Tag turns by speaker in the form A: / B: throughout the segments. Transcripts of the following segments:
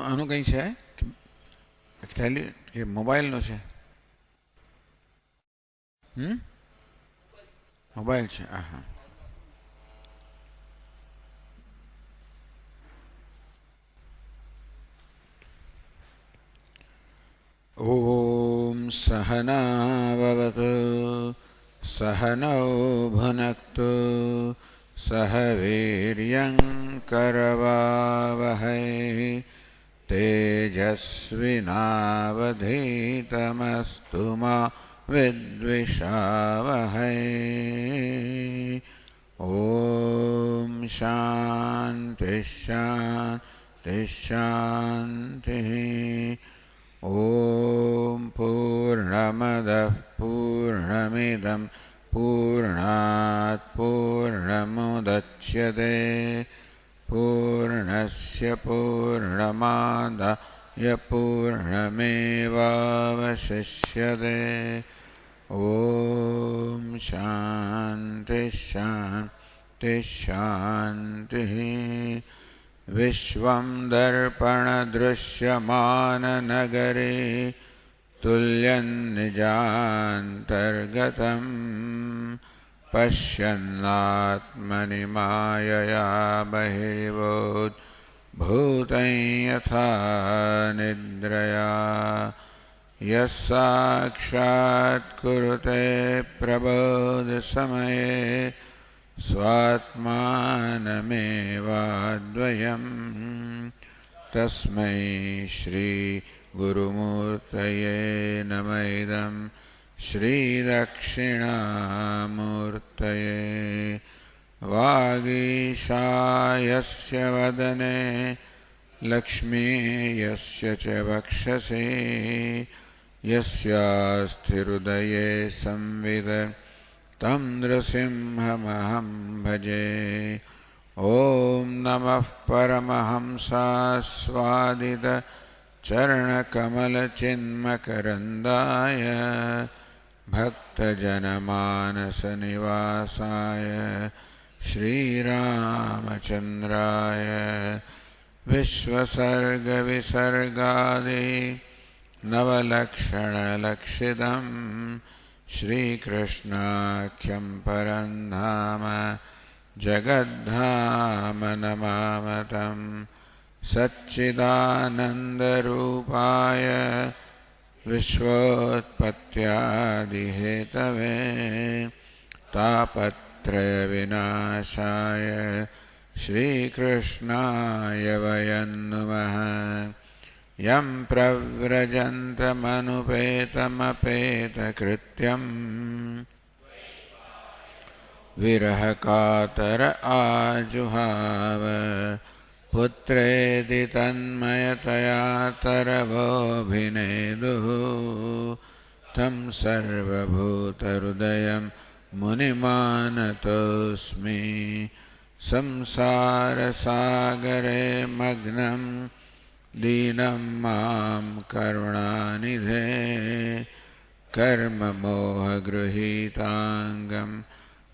A: આનું કંઈ છે કે મોબાઈલનો છે? મોબાઈલ છે. હા હા. ઓમ સહનાવવતુ સહનૌ ભુનક્તુ સહ વીર્યં કરવાવહૈ તેજસ્વિનાવધીતમસ્તુ મા વિદ્વિષાવહૈ. ઓમ શાંતિ શાંતિ શાંતિ. ઓમ પૂર્ણમદઃ પૂર્ણમિદં પૂર્ણાત પૂર્ણમુદચ્યતે પૂર્ણસ્ય પૂર્ણમાદાય પૂર્ણમેવાવશિષ્યતે. ઓમ શાંતિ શાંતિ શાંતિ. વિશ્વં દર્પણદૃશ્યમાનનગરે તુલ્યં નિજાંતર્ગતં પશ્યન્નાત્મનિ માયયા બહિર્ભૂતં યથા નિદ્રયા યસ્સાક્ષાત્ કુરુતે પ્રબોધસમયે સ્વાત્માનમેવાદ્વયં તસ્મૈ શ્રી ગુરુમૂર્તયે નમઃ ઇદં શ્રીદક્ષિણામૂર્તયે. વાગીશાયસ્ય વદને લક્ષ્મીયસ્ય ચ વક્ષસે યસ્યાસ્તિ હૃદયે સંવિદ तं નૃસિંહમહં ભજે. ઓમ નમઃ પરમહંસાસ્વાદિત ચરણકમલચિન્મકરન્દાય ભક્તજનમાનસનિવાસાય શ્રીરામચંદ્રાય વિશ્વસર્ગવિસર્ગાદિ નવલક્ષણલક્ષિતम् શ્રીકૃષ્ણાખ્યં પરં ધામ જગદ્ધામ નમામતં. સચ્ચિદાનંદરૂપાય વિશ્વોત્પત્યાદિહેતવે તાપત્રયવિનાશાય શ્રીકૃષ્ણાય વયં નુમઃ. યં પ્રવ્રજन्तमनुपेतमपेतकृत्यं विरहकातर आजुहाव पुत्रेति तन्मयतया तरवोऽभिनेदुः तं सर्वभूतहृदयं मुनिमानतोऽस्मि. संसारसागरे मग्नं दीनं मां करुणानिधे कर्ममोहगृहीताङ्गं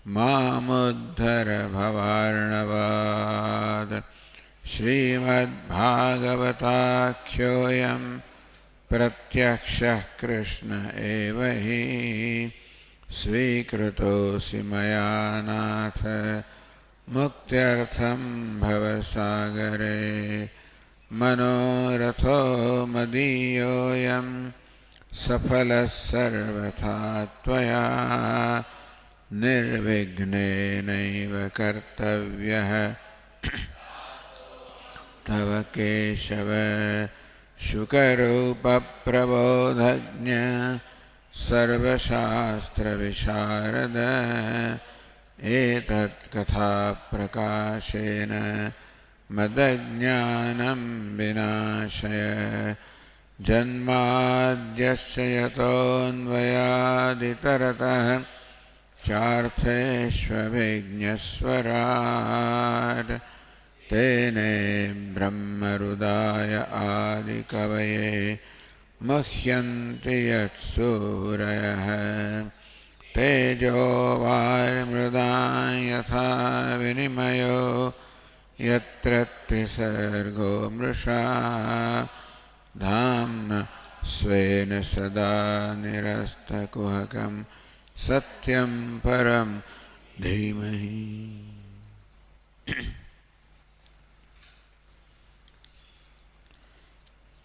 A: मामुद्धर भवार्णवात्। श्रीमद्भागवताख्योऽयं प्रत्यक्षः कृष्ण एव हि स्वीकृतोऽसि मया नाथ मुक्त्यर्थं भवसागरे। मनोरथो मदीयोऽयं सफलः सर्वथा त्वया निर्विघ्नेनैव कर्तव्यः तव केशव। शुकरूपप्रबोधज्ञ सर्वशास्त्रविशारद एतत्कथाप्रकाशेन मदज्ञानं विनाशय। जन्माद्यस्य यतोऽन्वयादितरतः चार्थेष्वभिज्ञस्वराट् तेने ब्रह्मरुदाय आदिकवये मुह्यन्ति यत्सूरयः। तेजो वायुर्मृदां यथा विनिमयो यत्र त्रिसर्गो मृषा धाम्ना स्वेन सदा निरस्तकुहकं सत्यं परं धीमहि।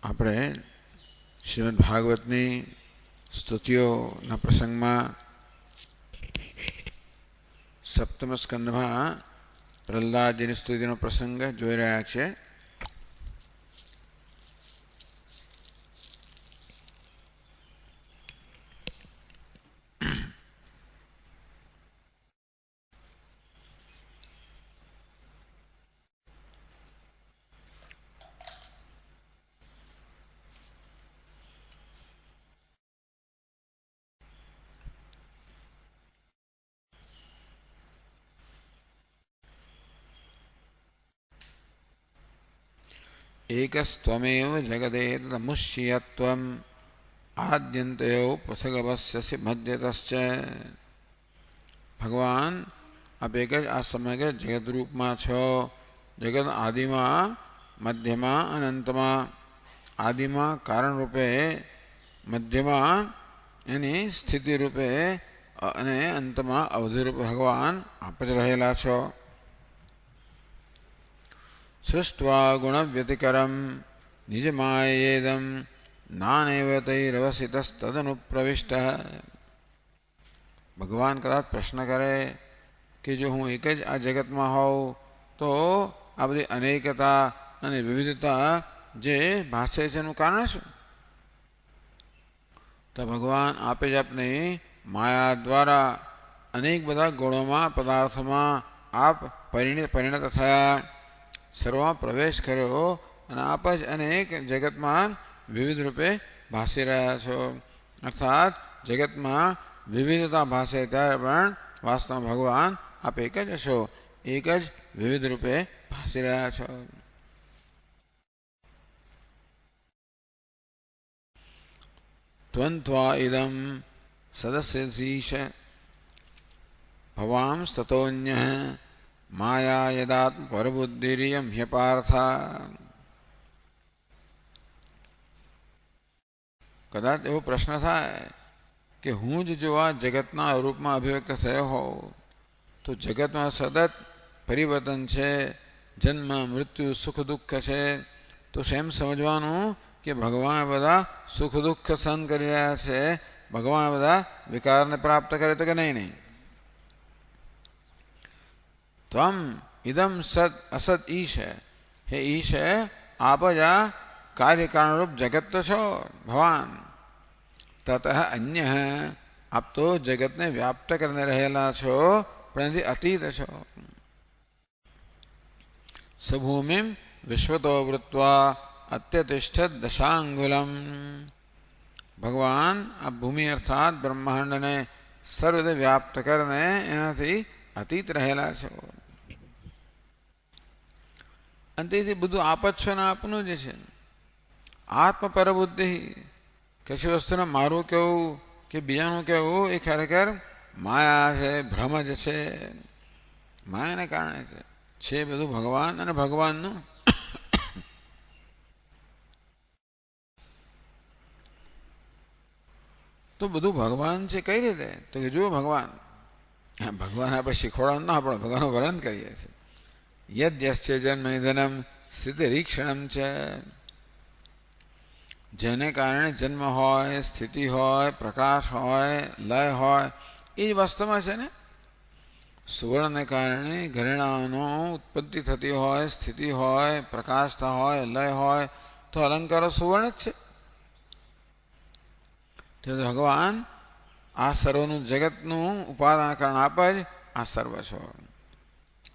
A: આપણે શ્રીમદ ભાગવતની સ્તુતિઓના પ્રસંગમાં સપ્તમ સ્કંદમાં પ્રહલાદજીની સ્તુતિનો પ્રસંગ જોઈ રહ્યા છે. एकस्त्वमेव जगदेतदमुष्यत्वम् आद्यन्तयो पृथगवस्यसि मध्यतश्च. ભગવાન આપ એક જ આ સમગ્ર જગત રૂપમાં છો. જગત આદિમાં, મધ્યમાં અને અંતમાં. આદિમાં કારણ રૂપે, મધ્યમાં એની સ્થિતિ રૂપે અને અંતમાં અવધિ રૂપે ભગવાન આપ જ રહેલા છો. સૃષ્ટ્વા ગુણવ્યતિકરમ નિજમાયેદમ નાનેવ તૈરવસિતસ્તદનુપ્રવિષ્ટ. ભગવાન કદાચ પ્રશ્ન કરે કે જો હું એક જ આ જગતમાં હોઉં તો આ બધી અનેકતા અને વિવિધતા જે ભાષે છે એનું કારણ શું? તો ભગવાન આપે જ આપની માયા દ્વારા અનેક બધા ગુણોમાં, પદાર્થોમાં આપ પરિણત થયા, સર્વમાં પ્રવેશ કર્યો અને આપ જ અનેક જગતમાં વિવિધ રૂપે ભાસી રહ્યા છો. અર્થાત જગતમાં વિવિધતા ભાસે ત્યારે પણ વાસ્તવમાં ભગવાન આપ એક જ છો, એક જ વિવિધ રૂપે ભાસી રહ્યા છો. ત્વન્ત્વા ઇદં સદસ્યધીશ ભવાંસ્તતોऽન્યઃ માયા યદાત્મ પરબુદ્ધિરિયમ હ્યપાર્થા. કદાચ એવો પ્રશ્ન થાય કે હું જ જો આ જગતના રૂપમાં અભિવ્યક્ત થયો હોઉં તો જગતમાં સતત પરિવર્તન છે, જન્મ મૃત્યુ સુખ દુઃખ છે, તો એમ સમજવાનું કે ભગવાન બધા સુખ દુઃખ સહન કરી રહ્યા છે, ભગવાન બધા વિકારને પ્રાપ્ત કરે તો કે નહીં? ત્વમ ઇદમ સત અસત ઈશ. હે ઈશ, આપ જ આ કાર્યકારણરૂપ જગત તો છો ભગવાન. તત અન્ય, આપ તો જગતને વ્યાપ્ત કરીને રહેલા છો પણ એથી અતીત છો. સભૂમિમ વિશ્વતો વૃત્વા અત્યતિષ્ઠત દશાંગુલમ. ભગવાન આ ભૂમિ અર્થાત બ્રહ્માંડને સર્વદે વ્યાપ્ત કરીને એનાથી અતીત રહેલા છો. અને તેથી બધું આપ જ છો ને આપનું જ છે. આત્મ પરબુદ્ધિ, કશી વસ્તુને મારું કહેવું કે બીજાનું કહેવું એ ખરેખર માયા છે, ભ્રમ જ છે, માયાને કારણે છે બધું ભગવાન અને ભગવાનનું. તો બધું ભગવાન છે કઈ રીતે? તો કે જુઓ ભગવાન, ભગવાન આપણે શીખવાડવાનું ના, આપણે ભગવાનનું વર્ણન કરીએ છીએ. યદ્યસ્ય જન્મ નિધનમ સ્થિતિરીક્ષણમ છે. જેને કારણે જન્મ હોય, સ્થિતિ હોય, પ્રકાશ હોય, લય હોય, એ જ વાસ્તવમાં છે ને. સુવર્ણને કારણે ઘરેણાનો ઉત્પત્તિ થતી હોય, સ્થિતિ હોય, પ્રકાશતા હોય, લય હોય, તો અલંકારો સુવર્ણ જ છે. તે ભગવાન આ સર્વનું જગતનું ઉપાદાન કારણ આપે જ આ સર્વ છો.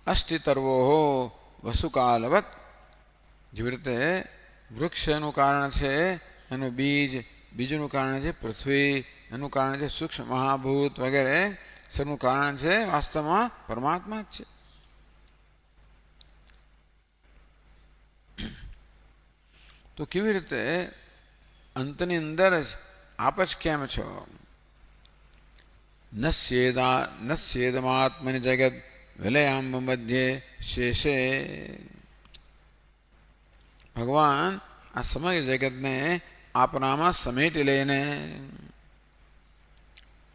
A: અષ્ટિતર્વો વસુકાલવત. જેવી રીતે વૃક્ષ એનું કારણ છે એનું બીજ, બીજનું કારણ છે પૃથ્વી, એનું કારણ છે સૂક્ષ્મ મહાભૂત વગેરે, સર્વનું કારણ છે વાસ્તવમાં પરમાત્મા જ છે. તો કેવી રીતે અંતની અંદર જ આપ જ કેમ છો? નશ્યેદમાત્મનિ જગત વિલયામ્બ મધ્યે શેષે. ભગવાન આ સમગ્ર જગતને આપનામાં સમેટી લઈને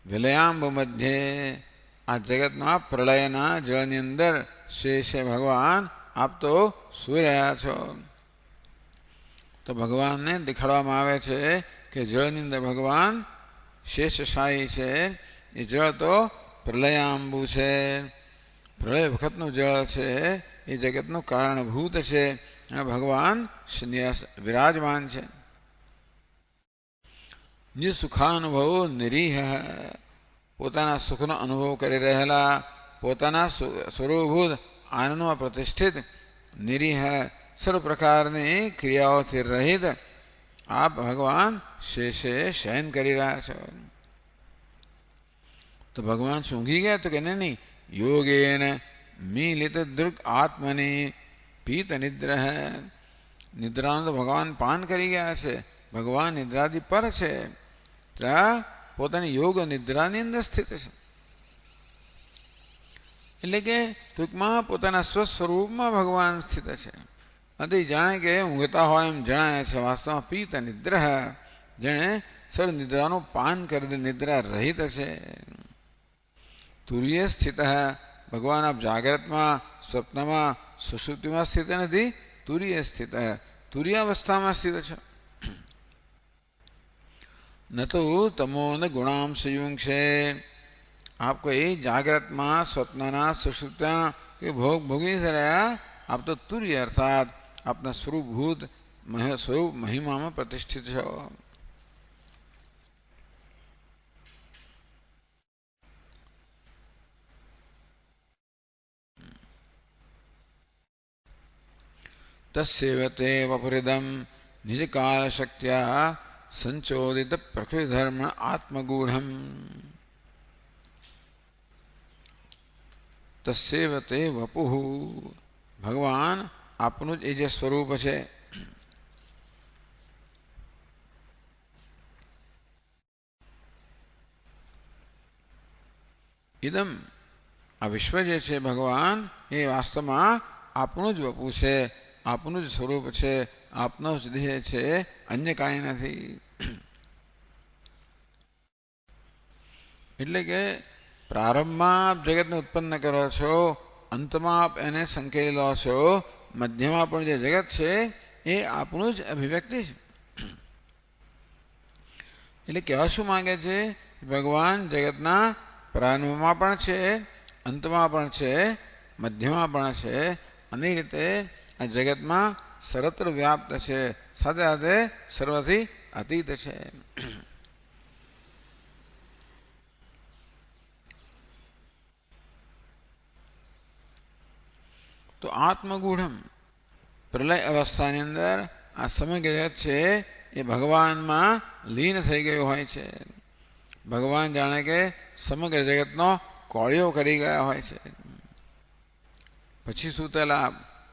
A: વિલયામ્બ મધ્યે આ જગતમાં પ્રલયના જળની અંદર શેષે ભગવાન આપ તો સૂઈ રહ્યા છો. તો ભગવાનને દેખાડવામાં આવે છે કે જળની અંદર ભગવાન શેષશાહી છે. એ જળ તો પ્રલયાંબુ છે, પ્રલય વખતનું જળ છે, એ જગતનું કારણભૂત છે અને ભગવાન વિરાજમાન છે. નિસુખાનુભવ નિરીહ. પોતાના સુખનો અનુભવ કરી રહેલા, પોતાના સ્વરૂપભૂત આનંદમાં પ્રતિષ્ઠિત, નિરીહ સર્વ પ્રકારની ક્રિયાઓથી રહિત આપ ભગવાન શેષે શયન કરી રહ્યા છો. તો ભગવાન સૂંઘી ગયા? તો કે નહીં, યોગેન મીલિત દૃગ આત્મની પીત નિદ્રહ. નિદ્રાનું તો ભગવાન પાન કરી ગયા છે. ભગવાન નિદ્રાદિ પર છે, ત્યાં પોતાની યોગ નિદ્રાની અંદર સ્થિત છે. એટલે કે ટૂંકમાં પોતાના સ્વસ્વરૂપમાં ભગવાન સ્થિત છે. અને જાણે કે ઊંઘતા હોય એમ જણાય છે. વાસ્તવમાં પીત નિદ્રહ, જેણે સર્વ નિદ્રાનું પાન કરી નિદ્રા રહિત છે. તુર્ય સ્થિત. ભગવાન આપ જાગ્રતમાં, સ્વપ્નમાં, સુષુપ્તિમાં સ્થિત નથી, તુર્ય સ્થિત, તુર્યાવસ્થામાં સ્થિત છે. ન તો તમો ન ગુણામ સંયુંક્ષે. આપ કોઈ જાગ્રતમાં, સ્વપ્નના, સુષુપ્તના કે ભોગ ભોગી રહ્યા, આપ તો તુર્ય અર્થાત આપના સ્વરૂપભૂત સ્વરૂપ મહિમામાં પ્રતિષ્ઠિત છો. તસ્યૈવ તે વપરિદમ નિજકાલ શક્ત્યા સંચોદિત પ્રકૃતિધર્મ આત્મગૂઢમ. તસ્યૈવ તે વપુઃ. ભગવાન આપનું જ એ જે સ્વરૂપ છે, ઇદમ આ વિશ્વ જે છે ભગવાન એ વાસ્તવમાં આપનું જ વપુ છે, આપનું જ સ્વરૂપ છે, આપનો જ દેહ છે, અન્ય કાંઈ નથી. એટલે કે પ્રારંભમાં આપ જગતને ઉત્પન્ન કરો છો, અંતમાં આપ એને સંકેલી લો છો, મધ્યમાં પણ જે જગત છે એ આપનું જ અભિવ્યક્તિ છે. એટલે કહેવા શું માંગે છે? ભગવાન જગતના પ્રારંભમાં પણ છે, અંતમાં પણ છે, મધ્યમાં પણ છે, અને એ રીતે આ જગતમાં સર્વત્ર વ્યાપ્ત છે, સાથે સાથે સર્વથી અતીત છે. તો આત્મગૂઢમ, પ્રલય અવસ્થાની અંદર આ સમગ્ર જગત છે એ ભગવાનમાં લીન થઈ ગયું હોય છે. ભગવાન જાણે કે સમગ્ર જગતનો કોળિયો કરી ગયા હોય છે. પછી સૂતેલા,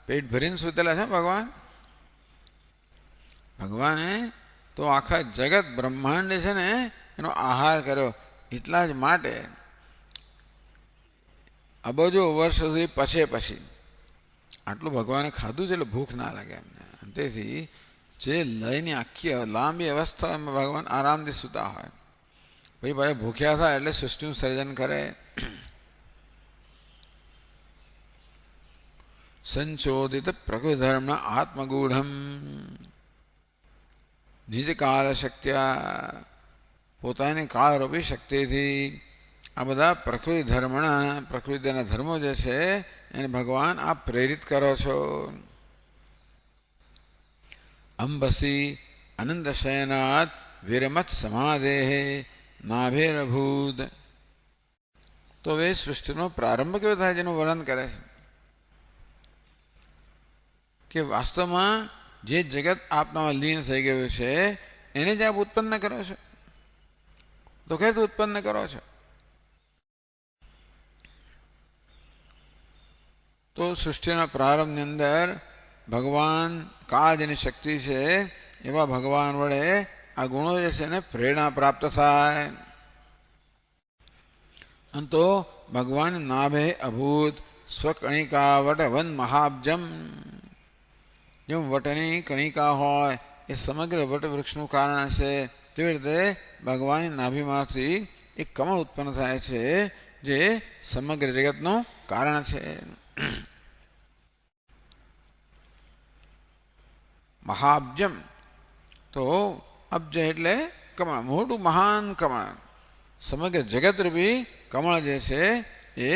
A: પેટ ભરીને સૂતેલા છે ભગવાન. ભગવાને તો આખા જગત બ્રહ્માંડ છે ને એનો આહાર કર્યો. એટલા જ માટે અબજો વર્ષ સુધી પછી આટલું ભગવાને ખાધું છે એટલે ભૂખ ના લાગે એમને. તેથી જે લયની આખી લાંબી અવસ્થા એમાં ભગવાન આરામથી સૂતા હોય. પછી ભાઈ ભૂખ્યા થાય એટલે સૃષ્ટિનું સર્જન કરે. સંશોધિત પ્રકૃતિ ધર્મના આત્મગૂઢમ નિજ કાળ શક્ત્યા પોતાની કાળરૂપી શક્તિથી આ બધા પ્રકૃતિના ધર્મો જે છે એને ભગવાન આપ પ્રેરિત કરો છો. અંબસી અનંત શયનાત વિરમત સમાધેહે નાભેરભૂત. તો હવે સૃષ્ટિનો પ્રારંભ કેવો થાય જેનું વર્ણન કરે છે કે વાસ્તવમાં જે જગત આપનામાં લીન થઈ ગયું છે એને જ આપ ઉત્પન્ન કરો છો. તો કઈ રીતે ઉત્પન્ન કરો છો? તો સૃષ્ટિના પ્રારંભની અંદર ભગવાન કાળ જેની શક્તિ છે એવા ભગવાન વડે આ ગુણો જે છે એને પ્રેરણા પ્રાપ્ત થાય. અને તો ભગવાન નાભે અભૂત સ્વકણિકા વટ વન મહાબ્જમ. જેમ વટની કણિકા હોય એ સમગ્ર વટવૃક્ષનું કારણ છે તેવી રીતે ભગવાનની નાભીમાંથી એક કમળ ઉત્પન્ન થાય છે જે સમગ્ર જગતનું કારણ છે. મહાબ્જમ તો અબ્જ એટલે કમળ, મોટું મહાન કમળ. સમગ્ર જગતરૂપી કમળ જે છે એ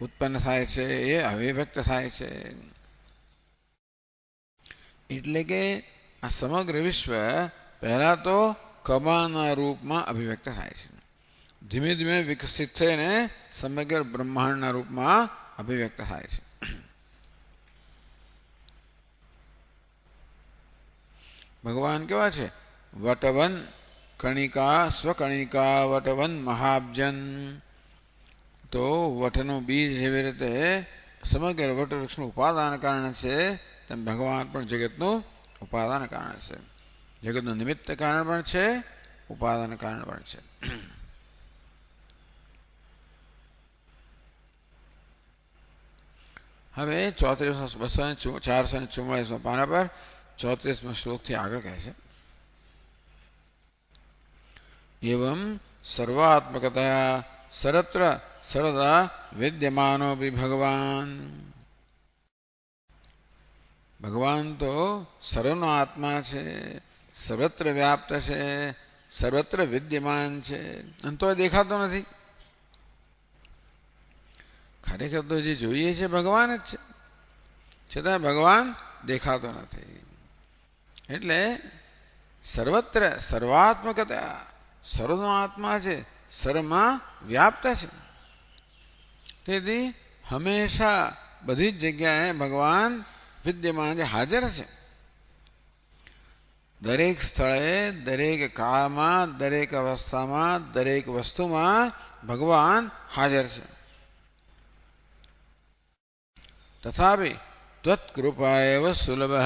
A: ઉત્પન્ન થાય છે, એ અભિવ્યક્ત થાય છે. એટલે કે આ સમગ્ર વિશ્વ પહેલા તો કમળના રૂપમાં અભિવ્યક્ત થાય છે. ધીમે ધીમે વિકસિત થઈને સમગ્ર બ્રહ્માંડના રૂપમાં અભિવ્યક્ત થાય છે. ભગવાન કેવા છે? વટવન કણિકા સ્વકણિકા વટવન મહાબ્જન. તો વટનું બીજ એવી રીતે સમગ્ર વટવૃક્ષનું ઉપાદાન કારણ છે તેમ ભગવાન પણ જગતનું ઉપાદાન કારણ છે. જગતનું નિમિત્ત કારણ પણ છે, ઉપાદાન કારણ પણ છે. હવે 444 પાના પર 34 શ્લોકથી આગળ કહે છે એવં સર્વાત્મકતયા સર્વત્ર સર્વદા વિદ્યમાનો ભી ભગવાન. ભગવાન તો સર્વનો આત્મા છે, સર્વત્ર વ્યાપ્ત છે, સર્વત્ર વિદ્યમાન છે, અને તો દેખાતો નથી. ખરેખર તો જે જોઈએ છે ભગવાન જ છે, છતાં ભગવાન દેખાતો નથી. એટલે સર્વત્ર સર્વાત્મકતા સર્વનો આત્મા છે, સર્વમાં વ્યાપ્ત છે. તેથી હંમેશા બધી જ જગ્યાએ ભગવાન વિદ્યમાન છે, હાજર છે. દરેક સ્થળે, દરેક કાળમાં, દરેક અવસ્થામાં, દરેક વસ્તુમાં ભગવાન હાજર છે. તથાપિ ત્વત્કૃપા એવ સુલભ.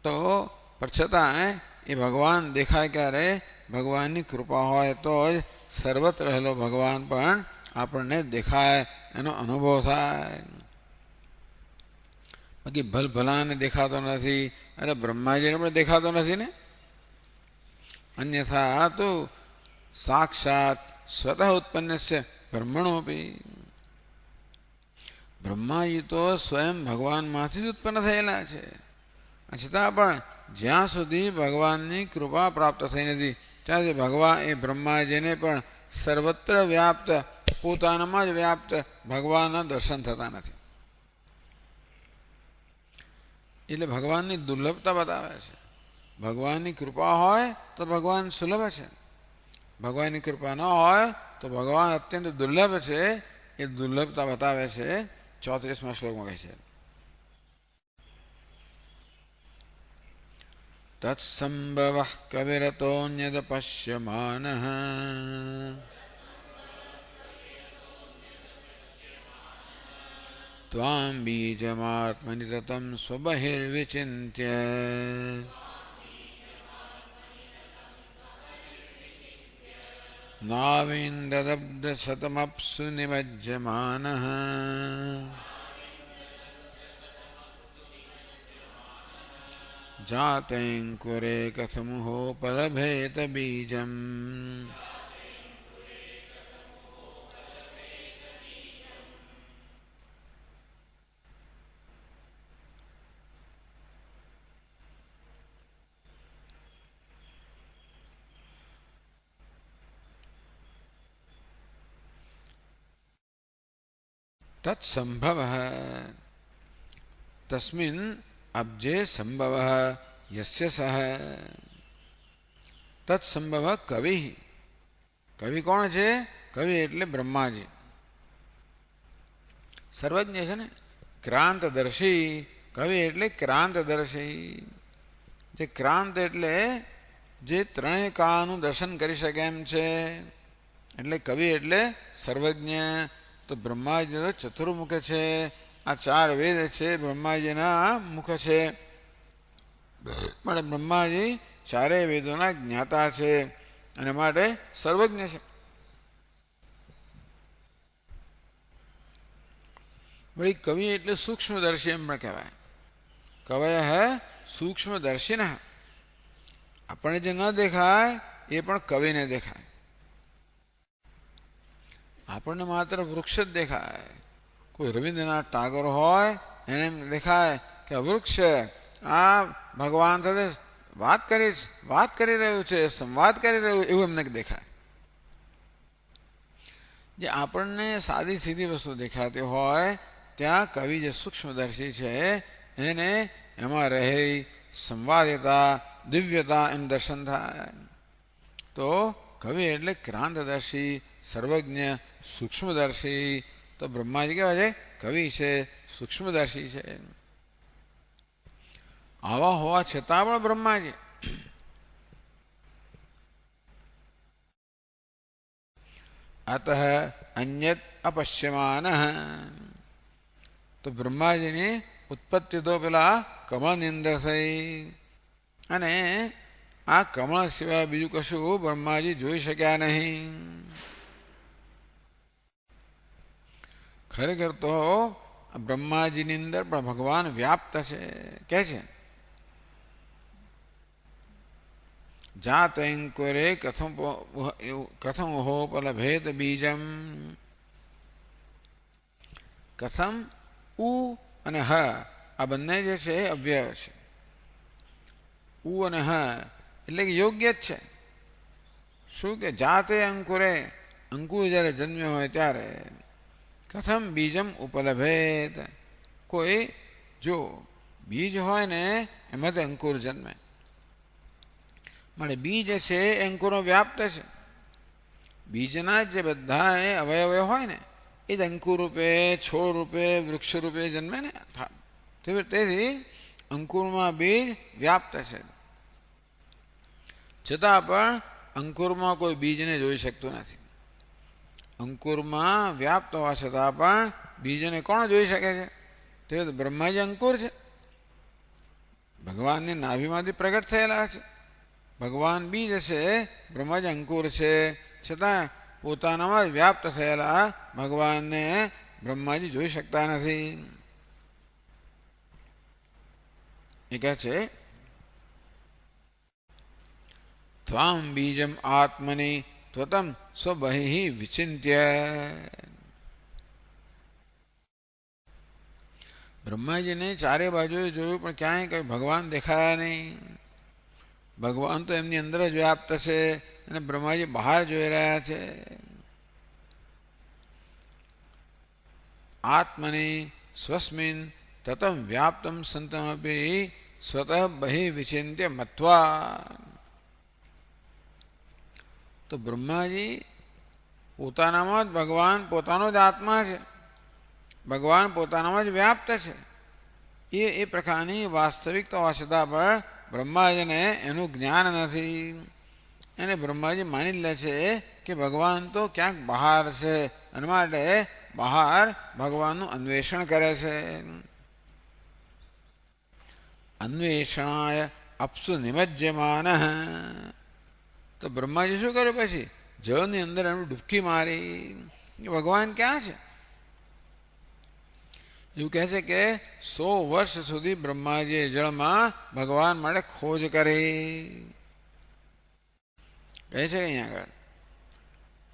A: તો પર છતાં એ ભગવાન દેખાય ક્યારે? ભગવાનની કૃપા હોય તો જ સર્વત્ર રહેલો ભગવાન પણ આપણને દેખાય, એનો અનુભવ થાય. બાકી ભલભલાને દેખાતો નથી. અરે બ્રહ્માજીને પણ દેખાતો નથી ને. અન્યથા તો સાક્ષાત સ્વતઃ ઉત્પન્નસ્ય બ્રહ્મણોપી. બ્રહ્માજી તો સ્વયં ભગવાનમાંથી જ ઉત્પન્ન થયેલા છે. છતાં પણ જ્યાં સુધી ભગવાનની કૃપા પ્રાપ્ત થઈ નથી ત્યાં સુધી ભગવાન એ બ્રહ્માજીને પણ સર્વત્ર વ્યાપ્ત, પોતાનામાં જ વ્યાપ્ત ભગવાનના દર્શન થતા નથી. એટલે ભગવાનની દુર્લભતા બતાવે છે. ભગવાનની કૃપા હોય તો ભગવાન સુલભ છે, ભગવાનની કૃપા ન હોય તો ભગવાન અત્યંત દુર્લભ છે. એ દુર્લભતા બતાવે છે 34મા શ્લોકમાં કહે છે તત્સંભવઃ કવિરતોન્યદ પશ્યમાનઃ ત્વાં બીજમાત્મનિ તતં સ્વબહિર્વિચિન્ત્ય नाविन्ददब्धशतमप्सु निमज्जमानः जातेऽङ्कुरे कथमुहोपलभेत बीजम् तत्संभवः तस्मिन् अब्जे संभवः यस्य सः तत्संभवः कवि कवि कोण છે કવિ એટલે બ્રહ્માજી સર્વજ્ઞ છે ને ક્રાંતદર્શી કવિ એટલે ક્રાંતદર્શી જે ક્રાંત એટલે જે ત્રણેય કાળનું દર્શન કરી શકે એમ છે એટલે કવિ એટલે સર્વજ્ઞ તો બ્રહ્માજી ચતુર્મુખ છે આ ચાર વેદ છે બ્રહ્માજીના મુખ છે માટે બ્રહ્માજી ચારેય વેદોના જ્ઞાતા છે અને માટે સર્વજ્ઞ છે ભાઈ કવિ એટલે સૂક્ષ્મદર્શી એમ પણ કહેવાય કવયઃ સૂક્ષ્મદર્શિનઃ આપણને જે ન દેખાય એ પણ કવિને દેખાય આપણને માત્ર વૃક્ષ જ દેખાય કોઈ રવિન્દ્રનાથ ટાગોર હોય એને એમ દેખાય કે વૃક્ષ આ ભગવાન સાથે વાત કરી રહ્યું છે સંવાદ કરી રહ્યું એવું એમને દેખાય જે આપણને સાદી સીધી વસ્તુ દેખાતી હોય ત્યાં કવિ જે સૂક્ષ્મદર્શી છે એને એમાં રહે સંવાદિતા દિવ્યતા એમ દર્શન થાય તો કવિ એટલે ક્રાંતદર્શી સર્વજ્ઞ સૂક્ષ્મદર્શી તો બ્રહ્માજી કેવા છે કવિ છે સૂક્ષ્મદર્શી છે આવા હોવા છતાં પણ બ્રહ્માજી અતઃ અન્યત અપશ્યમાનઃ તો બ્રહ્માજીની ઉત્પત્તિ તો પેલા કમળની અંદર થઈ અને આ કમળ સિવાય બીજું કશું બ્રહ્માજી જોઈ શક્યા નહીં ખરેખર તો બ્રહ્માજીની અંદર પણ ભગવાન વ્યાપ્ત છે કે છે જાતેન્કુરે કથમ હોપલભેદ બીજમ કથમ ઉ અને હ આ બંને જે છે અવ્યય છે ઉ અને હ એટલે કે યોગ્ય જ છે શું કે જાતે અંકુરે અંકુર જ્યારે જન્મ્યો હોય ત્યારે કથમ બીજમ ઉપલભેત કોઈ જો બીજ હોય ને એમાંથી અંકુર જન્મે માટે બીજ છે એ અંકુરનો વ્યાપ્ત છે બીજના જે બધા અવયવ હોય ને એ જ અંકુર રૂપે છોડ રૂપે વૃક્ષ રૂપે જન્મે ને તેથી અંકુરમાં બીજ વ્યાપ્ત છે છતાં પણ અંકુરમાં કોઈ બીજને જોઈ શકતું નથી અંકુરમાં વ્યાપ્ત હોવા છતાં પણ બીજને કોણ જોઈ શકે છે તે બ્રહ્માજી અંકુર છે ભગવાનની નાભીમાંથી પ્રગટ થયેલા છે ભગવાન બીજ છે બ્રહ્માજી અંકુર છે છતાં પોતાનામાં વ્યાપ્ત થયેલા ભગવાનને બ્રહ્માજી જોઈ શકતા નથી એ કહે છે ત્વામ બીજમ આત્મની ત્વતમ સ્વબહિ વિચિંત્ય બ્રહ્માજીને ચારે બાજુએ જોયું પણ ક્યાંય કઈ ભગવાન દેખાયા નહીં ભગવાન તો એમની અંદર જ વ્યાપ્ત છે અને બ્રહ્માજી બહાર જોઈ રહ્યા છે આત્મની સ્વસ્મિન તતમ વ્યાપ્તમ સંતમપી સ્વતઃ બહિ વિચિંત્ય મત્વા તો બ્રહ્માજી પોતાનામાં જ ભગવાન પોતાનો જ આત્મા છે ભગવાન પોતાનામાં જ વ્યાપ્ત છે એ પ્રકારની વાસ્તવિકતા હોવા છતાં પણ બ્રહ્માજીને એનું જ્ઞાન નથી એને બ્રહ્માજી માની લે છે કે ભગવાન તો ક્યાંક બહાર છે અને માટે બહાર ભગવાનનું અન્વેષણ કરે છે અન્વેષણાય અપ્સુ નિમજ્યમાન તો બ્રહ્માજી શું કર્યું પછી જળની અંદર એમણે ડૂબકી મારી. ભગવાન ક્યાં છે? એવું કહે છે કે 100 વર્ષ સુધી બ્રહ્માજીએ જળમાં ભગવાન માટે ખોજ કરી. કહે છે અહીંયા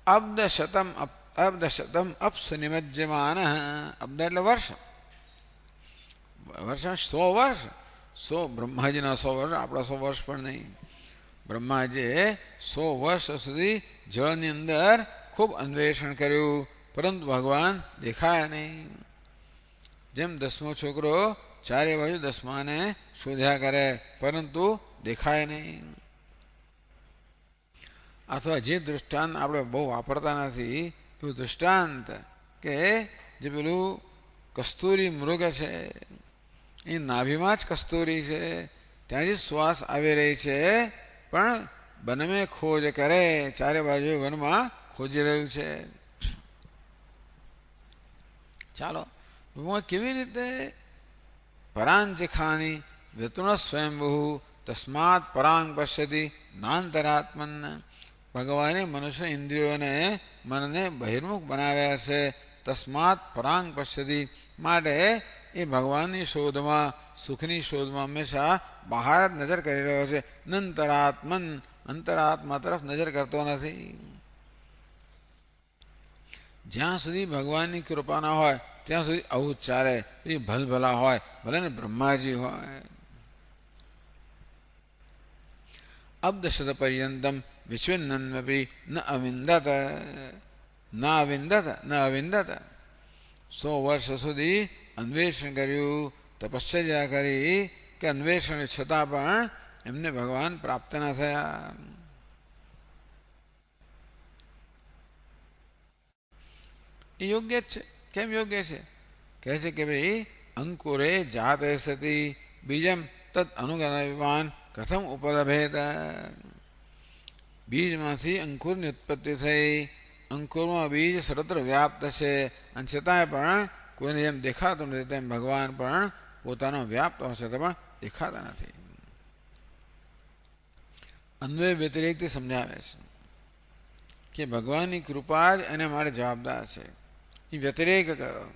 A: આગળ અબ્દશતમ અપ્સુ નિમજ્યમાન. અબ્દ એટલે વર્ષ. વર્ષ 100 વર્ષ. 100 બ્રહ્માજીના 100 વર્ષ, આપણા 100 વર્ષ પણ નહીં. બ્રહ્માજીએ 100 વર્ષ સુધી જળની અંદર ખૂબ અન્વેષણ કર્યું, પરંતુ ભગવાન દેખાયા નહીં. જેમ 10મો છોકરો ચારે બાજુ 10માને શોધ્યા કરે, પરંતુ દેખાય નહીં. અથવા જે દૃષ્ટાંત આપણે બહુ વાપરતા નથી એવું દૃષ્ટાંત કે જે પેલું કસ્તુરી મૃગ છે, એ નાભીમાં જ કસ્તુરી છે, ત્યાં જ શ્વાસ આવી રહી છે, પણ વનમે ખોજ કરે, ચારે બાજુ વનમાં ખોજી રહ્યું છે. ચાલો, કેવી રીતે પરાંચિખાની વ્યતુણ સ્વયંભૂ તસ્માત પરાંગ પશ્યતિ નાંતરાત્મન. ભગવાને મનુષ્ય ઇન્દ્રિયોને મનને બહિર્મુખ બનાવ્યા છે. તસ્માત પરાંગ પશ્યતિ, માટે એ ભગવાનની શોધમાં, સુખની શોધમાં હંમેશા બહાર જ નજર કરી રહ્યો છે. નંતરાત્મન, અંતરાત્મા તરફ નજર કરતો નથી. જ્યાં સુધી ભગવાનની કૃપા ના હોય ત્યાં સુધી આવું જ ચાલે. એ ભલભલા હોય, ભલે ને બ્રહ્માજી હોય. અબ્દશત પર્યંતમ વિશ્વન્નમપી ન અવિંદત. 100 વર્ષ સુધી અન્વેષણ કર્યું, તપશ્ચર્યા કરી, કે અન્વેષણ છતાં પણ એમને ભગવાન પ્રાપ્ત ન થયા. એ યોગ્ય જ છે. કેમ યોગ્ય છે? કહે છે કે ભાઈ અંકુરે જાતે સતી બીજમ તદ અનુગમન કથમ ઉપલભેત. બીજમાંથી અંકુરની ઉત્પત્તિ થઈ, અંકુરમાં બીજ સર્વત્ર વ્યાપ્ત છે, અને છતાંય પણ કોઈને જેમ દેખાતું નથી તેમ ભગવાન પણ પોતાનો વ્યાપ્ત હોવા છતાં પણ દેખાતા નથી. અન્વય વ્યતિરેકથી સમજાવે છે કે ભગવાનની કૃપા જ એને માટે જવાબદાર છે. એ વ્યતિરેક કરો.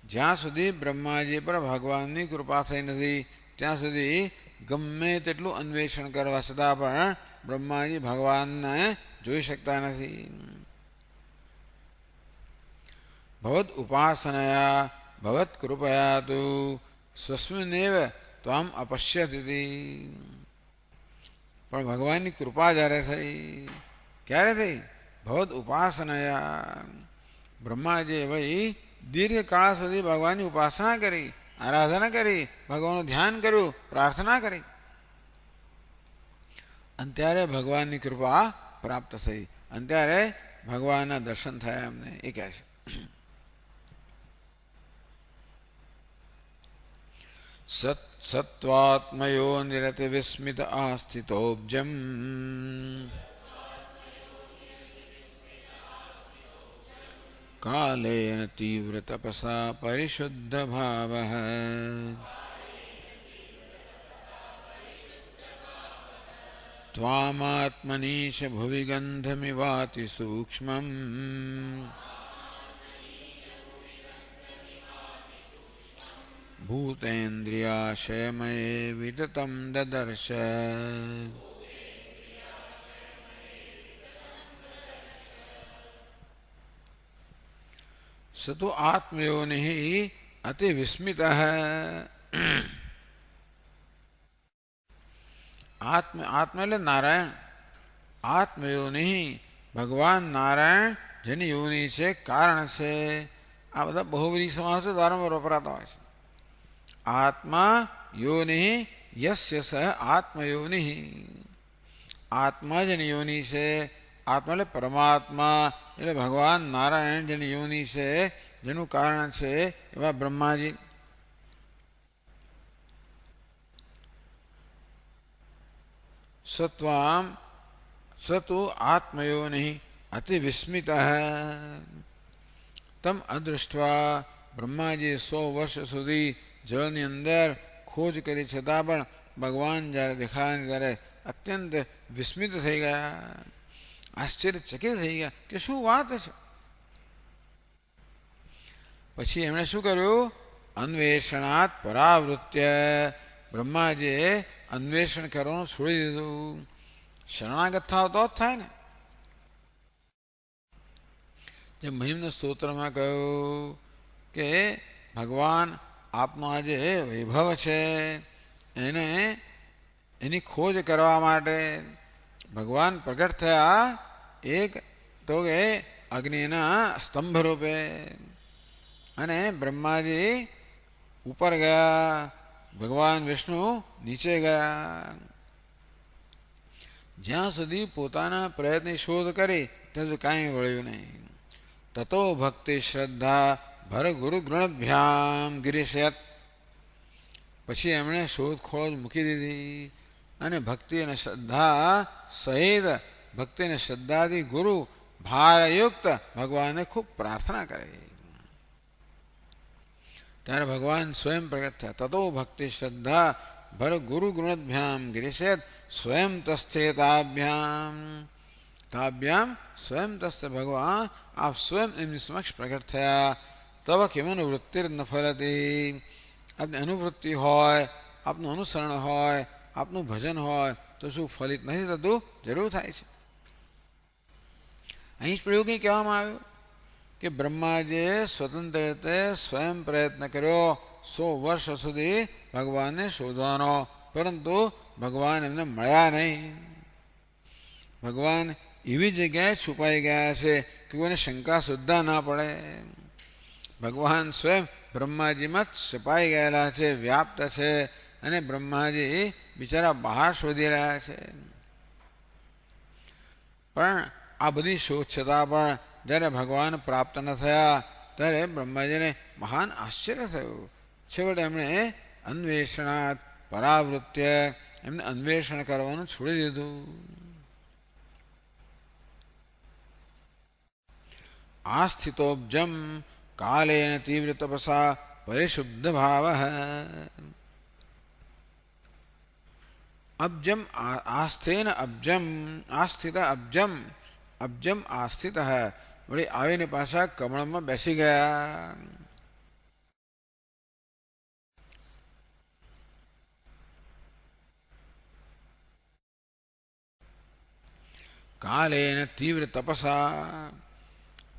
A: જ્યાં સુધી બ્રહ્માજી પર ભગવાનની કૃપા થઈ નથી ત્યાં સુધી ગમે તેટલું અન્વેષણ કરવા છતાં પણ બ્રહ્માજી ભગવાનને જોઈ શકતા નથી. ભવદ ઉપાસનયા ભવત કૃપયા તુ સ્વસ્મિનેવ ત્વામ અપશ્યતિ. પણ ભગવાનની કૃપા જ્યારે થઈ, ક્યારે થઈ? ભવદ ઉપાસનયા. બ્રહ્માજીએ ભાઈ દીર્ઘકાળ સુધી ભગવાનની ઉપાસના કરી, આરાધના કરી, ભગવાનનું ધ્યાન કર્યું, પ્રાર્થના કરી, અને ત્યારે ભગવાનની કૃપા પ્રાપ્ત થઈ, અને ત્યારે ભગવાનના દર્શન થયા એમને. એ કહે છે સત્વાત્મયો નિરતિ વિસ્મિત આસ્થિતોબ્જમ કાલેન તીવ્ર તપસા પરિશુદ્ધ ભાવઃ. ત્વામાત્મનીશ ભુવિ ગંધમિવાતિ સૂક્ષ્મં ભૂતેન્દ્રિયાશયમયે વિતતમ દદર્શ. સ તો આત્મયોનિ અતિ વિસ્મિત. આત્મ એટલે નારાયણ. આત્મયોનિ ભગવાન નારાયણ જેની યોનિ છે, કારણ છે. આ બધા બહુવ્રીહી સમાસ વારંવાર વપરાતા હોય છે. આત્મા યોનિ યસ્ય સ આત્મયોનિ. આત્મા જેની યોનિ છે, આત્મા એટલે પરમાત્મા, એટલે ભગવાન નારાયણ જેની યોનિ છે, જેનું કારણ છે એવા બ્રહ્માજી. સત્વામ સતુ આત્મયોનિ અતિ વિસ્મિત. તમ અદૃષ્ટવા. બ્રહ્માજી 100 વર્ષ સુધી જળની અંદર ખોજ કરી છતાં પણ ભગવાન જ્યારે દેખાયા ત્યારે અત્યંત વિસ્મિત થઈ ગયા. આશ્ચર્યચકિત થઈ ગયા કે શું વાત છે. પછી એમણે શું કર્યું? અન્વેષણાત પરાવૃત્ય, બ્રહ્માજીએ અન્વેષણ કરવાનું છોડી દીધું. શરણાગત થાવ તો જ થાય ને. જે મહિમ્ન સ્તોત્રમાં કહ્યું કે ભગવાન આપનો આજે વૈભવ છે, એની ખોજ કરવા માટે ભગવાન પ્રગટ થયા. એક તો કે અગ્નિના સ્તંભ રૂપે, અને બ્રહ્માજી ઉપર ગયા, ભગવાન વિષ્ણુ નીચે ગયા. જ્યાં સુધી પોતાના પ્રયત્નની શોધ કરી ત્યાં સુધી કાંઈ વળ્યું નહીં. તતો ભક્તિ શ્રદ્ધા ભર ગુરુ ગૃણભ્યામ ગિરીશયત. પછી એમણે શોધખોળ મૂકી દીધી અને ભક્તિ અને શ્રદ્ધા સહિત ભક્તિ અને શ્રદ્ધાથી ગુરુ ભારયુક્ત ભગવાનને ખૂબ પ્રાર્થના કરી. ત્યારે ભગવાન સ્વયં પ્રગટ થયા. તતો ભક્તિ શ્રદ્ધા ભર ગુરુ ગુણભ્યામ ગિરીશેત સ્વયં તસ્થે તાભ્યામ. તાભ્યામ સ્વયં તસ્થ, ભગવાન આપ સ્વયં એમની સમક્ષ પ્રગટ થયા. તવ કિમનુવૃત્તિર ન ફલતી. આપની અનુવૃત્તિ હોય, આપનું અનુસરણ હોય, આપનું ભજન હોય તો શું ફલિત નથી થતું? જરૂર થાય છે. અહીં જ પ્રયોગ કંઈ કહેવામાં આવ્યું કે બ્રહ્માજીએ સ્વતંત્ર રીતે સ્વયં પ્રયત્ન કર્યો 100 વર્ષ સુધી ભગવાનને શોધવાનો, પરંતુ ભગવાન એમને મળ્યા નહીં. ભગવાન એવી જગ્યાએ છુપાઈ ગયા છે કે કોઈને શંકા સુદ્ધા ના પડે. ભગવાન સ્વયં બ્રહ્માજીમાં જ છુપાઈ ગયેલા છે, વ્યાપ્ત છે, અને બ્રહ્માજી બિચારા બહાર શોધી રહ્યા છે. પણ આ બધી શોધ છતાં પણ જ્યારે ભગવાન પ્રાપ્ત ન થયા ત્યારે બ્રહ્માજીને મહાન આશ્ચર્ય થયું. છેવટે એમણે અન્વેષણાત પરાવૃત્ય, એમને અન્વેષણ કરવાનું છોડી દીધું. આસ્થિતોબ્જમ કાલેન તીવ્ર તપસા પરિશુદ્ધ ભાવ. અબ્જમ આસ્થેન અબ્જમ આસ્થિત અબ્જમ અબ્જમ આસ્થિત વળી આવીને પાછા કમળમાં બેસી ગયા. કાલેન તીવ્ર તપસા,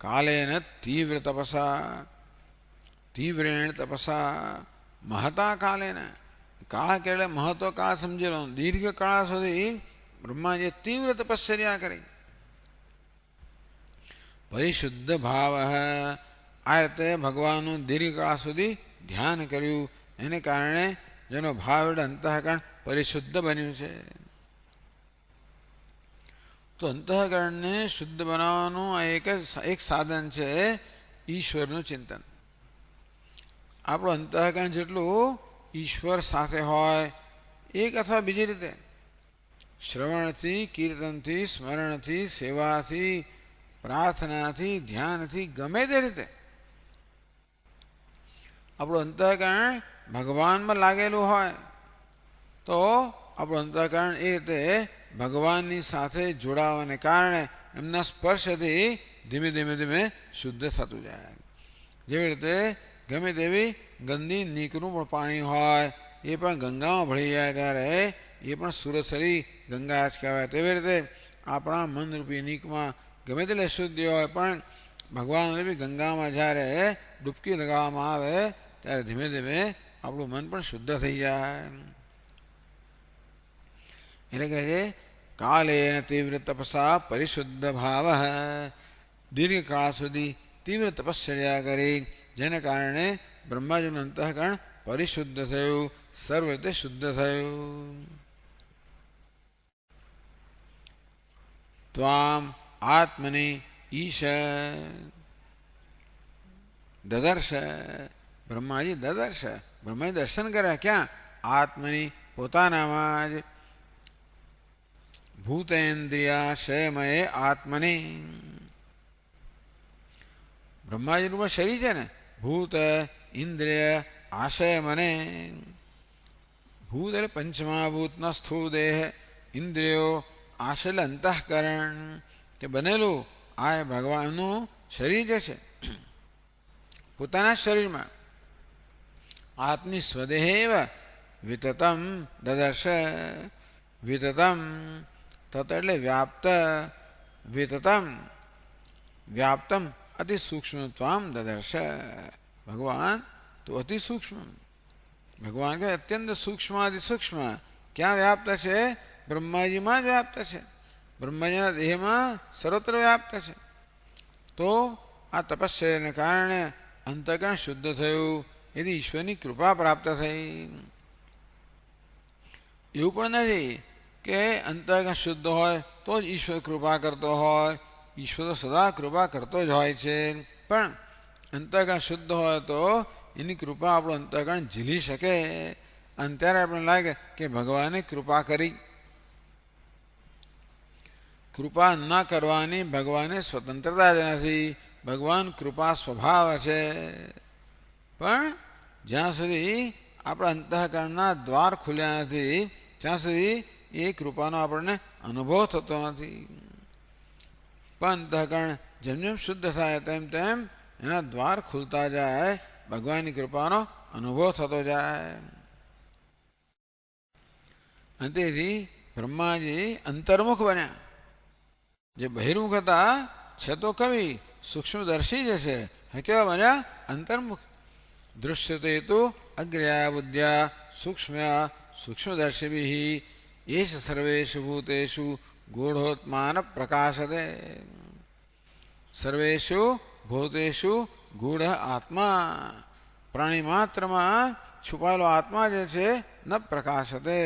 A: કાલેન તીવ્ર તપસા, તીવ્રેણ તપસા મહતા કાલેન. કાળ કે એટલે મહત્વ કાળ સમજી લો. દીર્ઘ કાળ સુધી બ્રહ્માજીએ તીવ્ર તપશ્ચર્યા કરી. પરિશુદ્ધ ભાવ, આ રીતે ભગવાનનું દીર્ઘકાળ સુધી ધ્યાન કર્યું. એને કારણે જેનો ભાવ એટલે અંતઃકરણ પરિશુદ્ધ બન્યું છે. તો અંતઃકરણને શુદ્ધ બનાવવાનું આ એક સાધન છે ઈશ્વરનું ચિંતન. આપણું અંતઃકરણ જેટલું ઈશ્વર સાથે હોય, એક અથવા બીજી રીતે શ્રવણથી, કીર્તનથી, સ્મરણથી, સેવાથી, પ્રાર્થનાથી, ધ્યાનથી, ગમે તે રીતે આપણું અંતઃકરણ ભગવાનમાં લાગેલું હોય તો આપણું અંતઃકરણ એ રીતે ભગવાનની સાથે જોડાવાને કારણે એમના સ્પર્શથી ધીમે ધીમે ધીમે શુદ્ધ થતું જાય. જેવી રીતે ગમે તેવી ગંદી નીકનું પણ પાણી હોય એ પણ ગંગામાં ભળી જાય ત્યારે એ પણ સુરસરી ગંગા જ કહેવાય. તેવી રીતે આપણા મનરૂપી નીકમાં ગમે તેટલી અશુદ્ધિ હોય પણ ભગવાનરૂપી ગંગામાં જ્યારે ડૂબકી લગાવવામાં આવે ત્યારે ધીમે ધીમે આપણું મન પણ શુદ્ધ થઈ જાય. એટલે કહે છે કાલેન તીવ્ર તપસા પરિશુદ્ધ ભાવ. દીર્ઘકાળ સુધી તીવ્ર તપશ્ચર્યા કરી, જેને કારણે બ્રહ્માજીનું અંતઃકરણ પરિશુદ્ધ થયું, સર્વ રીતે શુદ્ધ થયું. ત્વામ આત્મની ઈશ દદર્શ. બ્રહ્માજી દદર્શ, બ્રહ્માજી દર્શન કર્યા. ક્યાં? આત્મની પોતાનામાં જ. ભૂતેન્દ્રિયાશયમયે આત્મની. બ્રહ્માજીનું પણ શરીર છે ને, ભૂત ઇન્દ્રિય આશય મને. ભૂત એટલે પંચમહાભૂતના સ્થૂળ દેહ, ઇન્દ્રિયો આશય એટલે અંતઃકરણ, કે બનેલું આ એ ભગવાનનું શરીર જે છે પોતાના શરીરમાં આત્મી સ્વદેહેવ વિતતમ દદર્શ. વિતતમ તત એટલે વ્યાપ્ત, વિતતમ વ્યાપ્તમ અતિ સૂક્ષ્મત્વમ દદર્શ. ભગવાન તો અતિ સૂક્ષ્મ, ભગવાન કે અત્યંત સૂક્ષ્મ અતિ સૂક્ષ્મ ક્યાં વ્યાપ્ત છે? બ્રહ્માજીમાં જ વ્યાપ્ત છે, બ્રહ્માજીના દેહમાં સર્વત્ર વ્યાપ્ત છે. તો આ તપસ્યાને કારણે અંતઃકરણ શુદ્ધ થયું, એથી ઈશ્વરની કૃપા પ્રાપ્ત થઈ. એવું પણ નથી કે અંતઃકરણ શુદ્ધ હોય તો જ ઈશ્વર કૃપા કરતો હોય. ઈશ્વર તો સદા કૃપા કરતો જ હોય છે, પણ અંતઃકરણ શુદ્ધ હોય તો એની કૃપા આપણું અંતઃકરણ ઝીલી શકે. અને ત્યારે આપણને લાગે કે ભગવાને કૃપા કરી. કૃપા ન કરવાની ભગવાને સ્વતંત્રતા જ નથી, ભગવાન કૃપા સ્વભાવ છે. પણ જ્યાં સુધી આપણા અંતઃકરણના દ્વાર ખુલ્યા નથી ત્યાં સુધી એ કૃપાનો આપણને અનુભવ થતો નથી. પણ અંતઃકરણ જેમ જેમ શુદ્ધ થાય તેમ તેમ એના દ્વાર ખુલતા જાય, ભગવાનની કૃપાનો અનુભવ થતો જાય. અને તેથી બ્રહ્માજી અંતર્મુખ બન્યા. જે બહિર્મુખ હતા છે તો કવિ સૂક્ષ્મદર્શી જ છે, કેવા બન્યા? અંતર્મુખ. દૃશ્યતે તો અગ્ર્યા બુદ્ધ્યા સૂક્ષ્મ્યા સૂક્ષ્મદર્શિભિઃ એષ સર્વેષુ ભૂતેષુ ગૂઢોત્માન પ્રકાશતે. સર્વેષુ ભૂતેષુ ગૂઢ આત્મા, પ્રાણી માત્રમાં છુપાયેલો આત્મા જે છે ન પ્રકાશતે,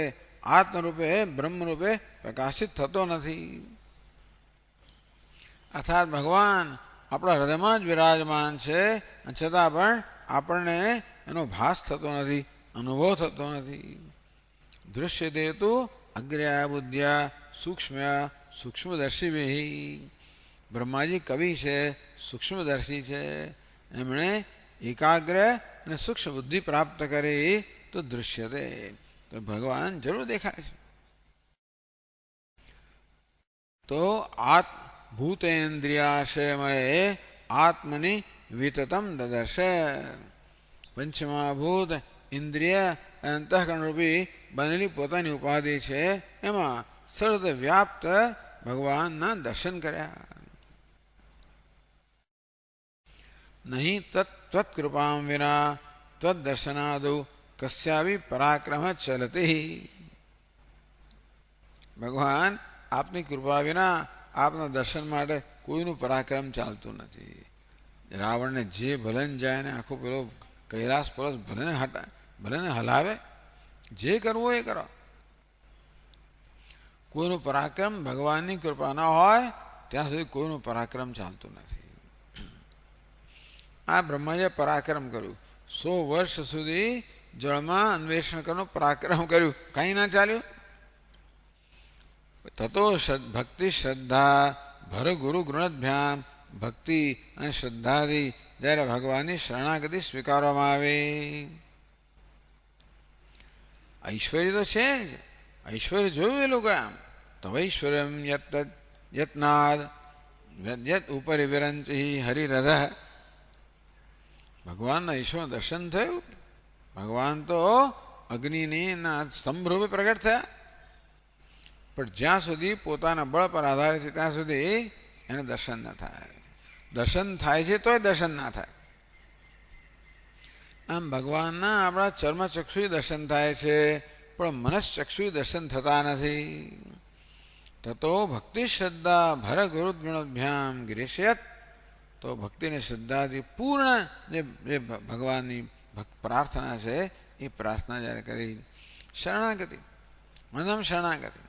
A: આત્મરૂપે બ્રહ્મરૂપે પ્રકાશિત થતો નથી. અર્થાત ભગવાન આપણા હૃદયમાં જ વિરાજમાન છે, છતાં પણ આપણને એનો ભાસ થતો નથી, અનુભવ થતો નથી. દૃશ્યતે તો અગ્ર્યા બુદ્ધ્યા સૂક્ષ્મ્યા સૂક્ષ્મદર્શિભિઃ. બ્રહ્માજી કવિ છે, સૂક્ષ્મદર્શી છે. એમણે એકાગ્ર અને સૂક્ષ્મ બુદ્ધિ પ્રાપ્ત કરી તો દૃશ્યતે, તો ભગવાન જરૂર દેખાય છે. તો ભૂતેન્દ્રિયાશયમય આત્મનિ વિતતમ દદર્શ. પંચમહાભૂત ઇન્દ્રિય અંતઃકરણ રૂપી બનેલી પોતાની ઉપાધિ છે, એમાં સર્વ વ્યાપ્ત ભગવાનના દર્શન કર્યા. નહીં તત્કૃપામ વિના ત્વદર્શનાદૌ કસ્યાપી પરાક્રમ ચલતી. ભગવાન આપની કૃપા વિના આપના દર્શન માટે કોઈનું પરાક્રમ ચાલતું નથી. રાવણને જે ભલન જાય ને આખો પેલો કૈલાસ પર્વત ભલેને હલાવે, જે કરવું એ કરો. કોઈનું પરાક્રમ ભગવાનની કૃપા ન હોય ત્યાં સુધી કોઈનું પરાક્રમ ચાલતું નથી. આ બ્રહ્માજીએ પરાક્રમ કર્યું, 100 વર્ષ સુધી જળમાં અન્વેષણ કરવાનું પરાક્રમ કર્યું, કંઈ ના ચાલ્યું. તતો ભક્તિ શ્રદ્ધા ભર ગુરુ ગૃણભ્યામ. ભક્તિ અને શ્રદ્ધાથી જ્યારે ભગવાનની શરણાગતિ સ્વીકારવામાં આવે. ઐશ્વર્ય તો છે જ, ઐશ્વર્ય જોયું એ લોકો આમ તવૈશ્વર્યમ યત્નાદ યત ઉપરી વિરંચિ હરિરધ. ભગવાનના ઈશ્વર દર્શન થયું. ભગવાન તો અગ્નિની સ્તંભ રૂપે પ્રગટ થયા, પણ જ્યાં સુધી પોતાના બળ પર આધારિત છે ત્યાં સુધી એને દર્શન ન થાય. દર્શન થાય છે તોય દર્શન ના થાય. આમ ભગવાનના આપણા ચર્મચક્ષુએ દર્શન થાય છે, પણ મનસ્ચક્ષુએ દર્શન થતા નથી. તતો ભક્તિ શ્રદ્ધા ભર ગુરુગુણભ્યામ ગિરીશયત. તો ભક્તિને શ્રદ્ધાથી પૂર્ણ જે ભગવાનની પ્રાર્થના છે એ પ્રાર્થના જ્યારે કરી. શરણાગતિ, મનમ શરણાગતિ.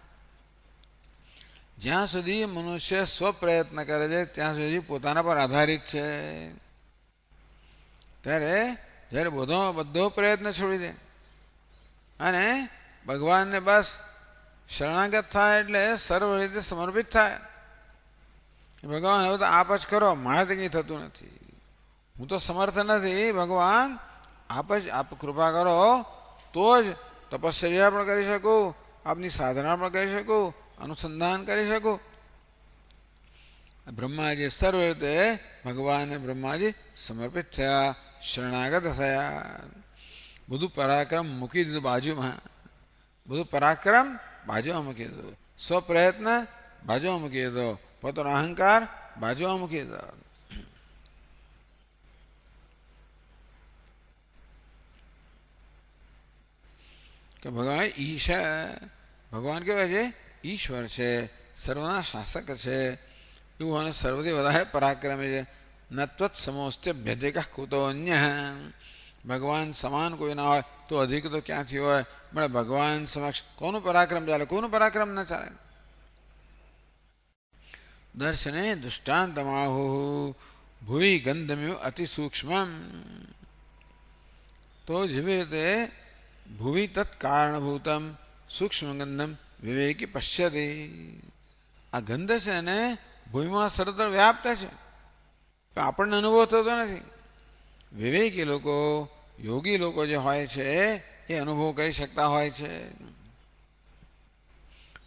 A: જ્યાં સુધી મનુષ્ય સ્વપ્રયત્ન કરે છે ત્યાં સુધી પોતાના પર આધારિત છે. જ્યારે બધો પ્રયત્ન છોડી દે અને ભગવાનને બસ શરણાગત થાય એટલે સર્વ રીતે સમર્પિત થાય. ભગવાન હવે તો આપ જ કરો, મારાથી કંઈ થતું નથી, હું તો સમર્થ નથી, ભગવાન આપ કૃપા કરો તો જ તપશ્ચર્યા પણ કરી શકું, આપની સાધના પણ કરી શકું, અનુસંધાન કરી શકું. બ્રહ્માજી સર્વ રીતે ભગવાનને બ્રહ્માજી સમર્પિત થયા, શરણાગત થયા. બધું પરાક્રમ મૂકી દીધું બાજુમાં, બધું પરાક્રમ બાજુમાં મૂકી દીધું, સ્વપ્રયત્ન બાજુમાં મૂકી દીધો, પોતાનો અહંકાર બાજુમાં મૂકી દીધો. કે ભગવાન ભગવાન કેવાય છે ઈશ્વર છે, સર્વના શાસક છે, એવું અને સર્વથી વધારે પરાક્રમી છે. નત્વત સમોસ્તે ભેદિકા કુતો અન્ય. ભગવાન સમાન કોઈ ના હોય તો અધિક તો ક્યાંથી હોય? મળે ભગવાન સમક્ષ કોનું પરાક્રમ ચાલે? કોનું પરાક્રમ ન ચાલે? દર્શને દૃષ્ટાંતમાહુ ભુવિ ગંધમ્યુ અતિ સૂક્ષ્મ. તો જેવી રીતે ભુવિ તત્કારણભૂતમ સૂક્ષ્મ ગંધમ વિવેકી પશ્યતિ. આ ગંધ છે ને ભૂમિમાં સર્વત્ર વ્યાપ્ત છે, પણ આપણને અનુભવ થતો નથી. વિવેકી લોકો, યોગી લોકો જે હોય છે એ અનુભવ કરી શકતા હોય છે.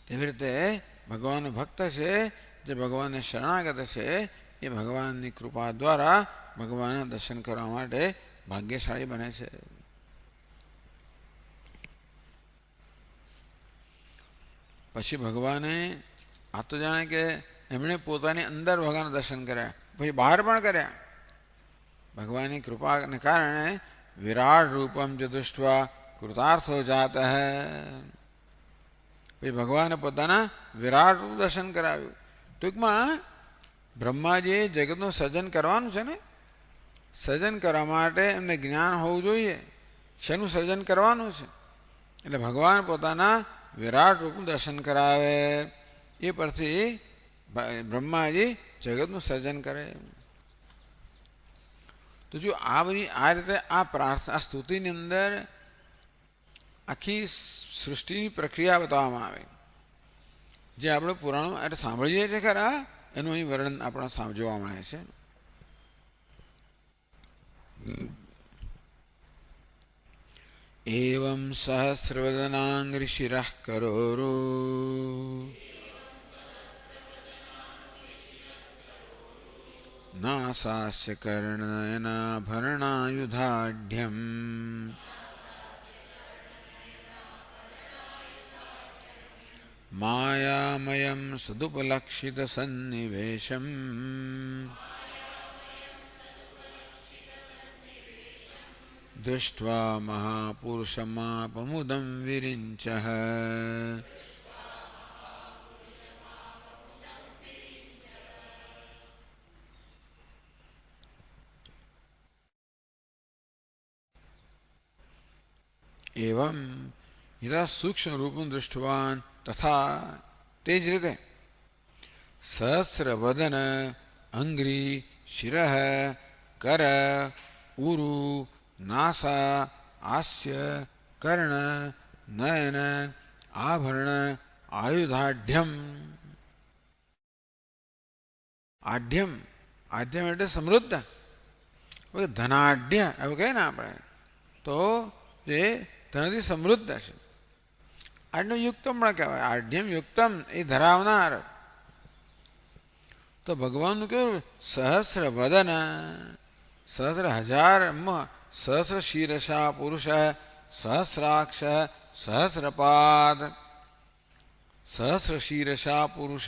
A: તેવી રીતે ભગવાન ભક્ત છે, જે ભગવાનને શરણાગત છે, એ ભગવાનની કૃપા દ્વારા ભગવાનના દર્શન કરવા માટે ભાગ્યશાળી બને છે. પછી ભગવાને આ તો જાણે કે એમણે પોતાની અંદર ભગવાન દર્શન કર્યા, પછી બહાર પણ કર્યા. ભગવાનની કૃપાને કારણે વિરાટ રૂપમ જ દૃષ્ટવા કૃતાર્થો જાત હૈ. પછી ભગવાને પોતાના વિરાટ રૂપ દર્શન કરાવ્યું. ટૂંકમાં બ્રહ્માજીએ જગતનું સર્જન કરવાનું છે ને, સર્જન કરવા માટે એમને જ્ઞાન હોવું જોઈએ શેનું સર્જન કરવાનું છે. એટલે ભગવાન પોતાના વિરાટ રૂપનું દર્શન કરાવે, એ પરથી બ્રહ્માજી જગતનું સર્જન કરે. તો જો આ બધી આ રીતે આ પ્રાર્થના સ્તુતિની અંદર આખી સૃષ્ટિની પ્રક્રિયા બતાવવામાં આવે, જે આપણે પુરાણમાં એટલે સાંભળીએ છીએ ખરા, એનું અહીં વર્ણન આપણે જોવા મળે છે. એવં સહસ્રવદનાં ઋષિરઃ કરોરો નાસાસ્ય કર્ણયનાભરણાયુધાઢ્યમ માયામયં સદુપલક્ષિતસન્નિવેશમ દૃષ્ટ્વા મહાપુરુષમાપમુદં વિરિञ्चः. એવં યથા સૂક્ષ્મ રૂપમ દૃષ્ટવાન તથા તે જ રીતે સહસ્રવદન અંગ્રી શિરઃ કર ઉરુ નાસા આસ્ય કર્ણ નયન આભરણ આયુધાઢ્યમ. આઢ્યમ, આઢ્યમ એટલે સમૃદ્ધ, ધનાઢ્ય એવું કહે ને આપણે, તો જે ધનથી સમૃદ્ધ છે. આજનું યુક્તમ પણ કહેવાય, આઢ્યમ યુક્તમ એ ધરાવનાર. તો ભગવાનનું કેવું સહસ્ર વદન, સહસ્ર હજાર, સહસ્ર શીર્ષા પુરુષ, સહસ્રાક્ષ, સહસ્રપાદ. સહસ્ર શીર્ષા પુરુષ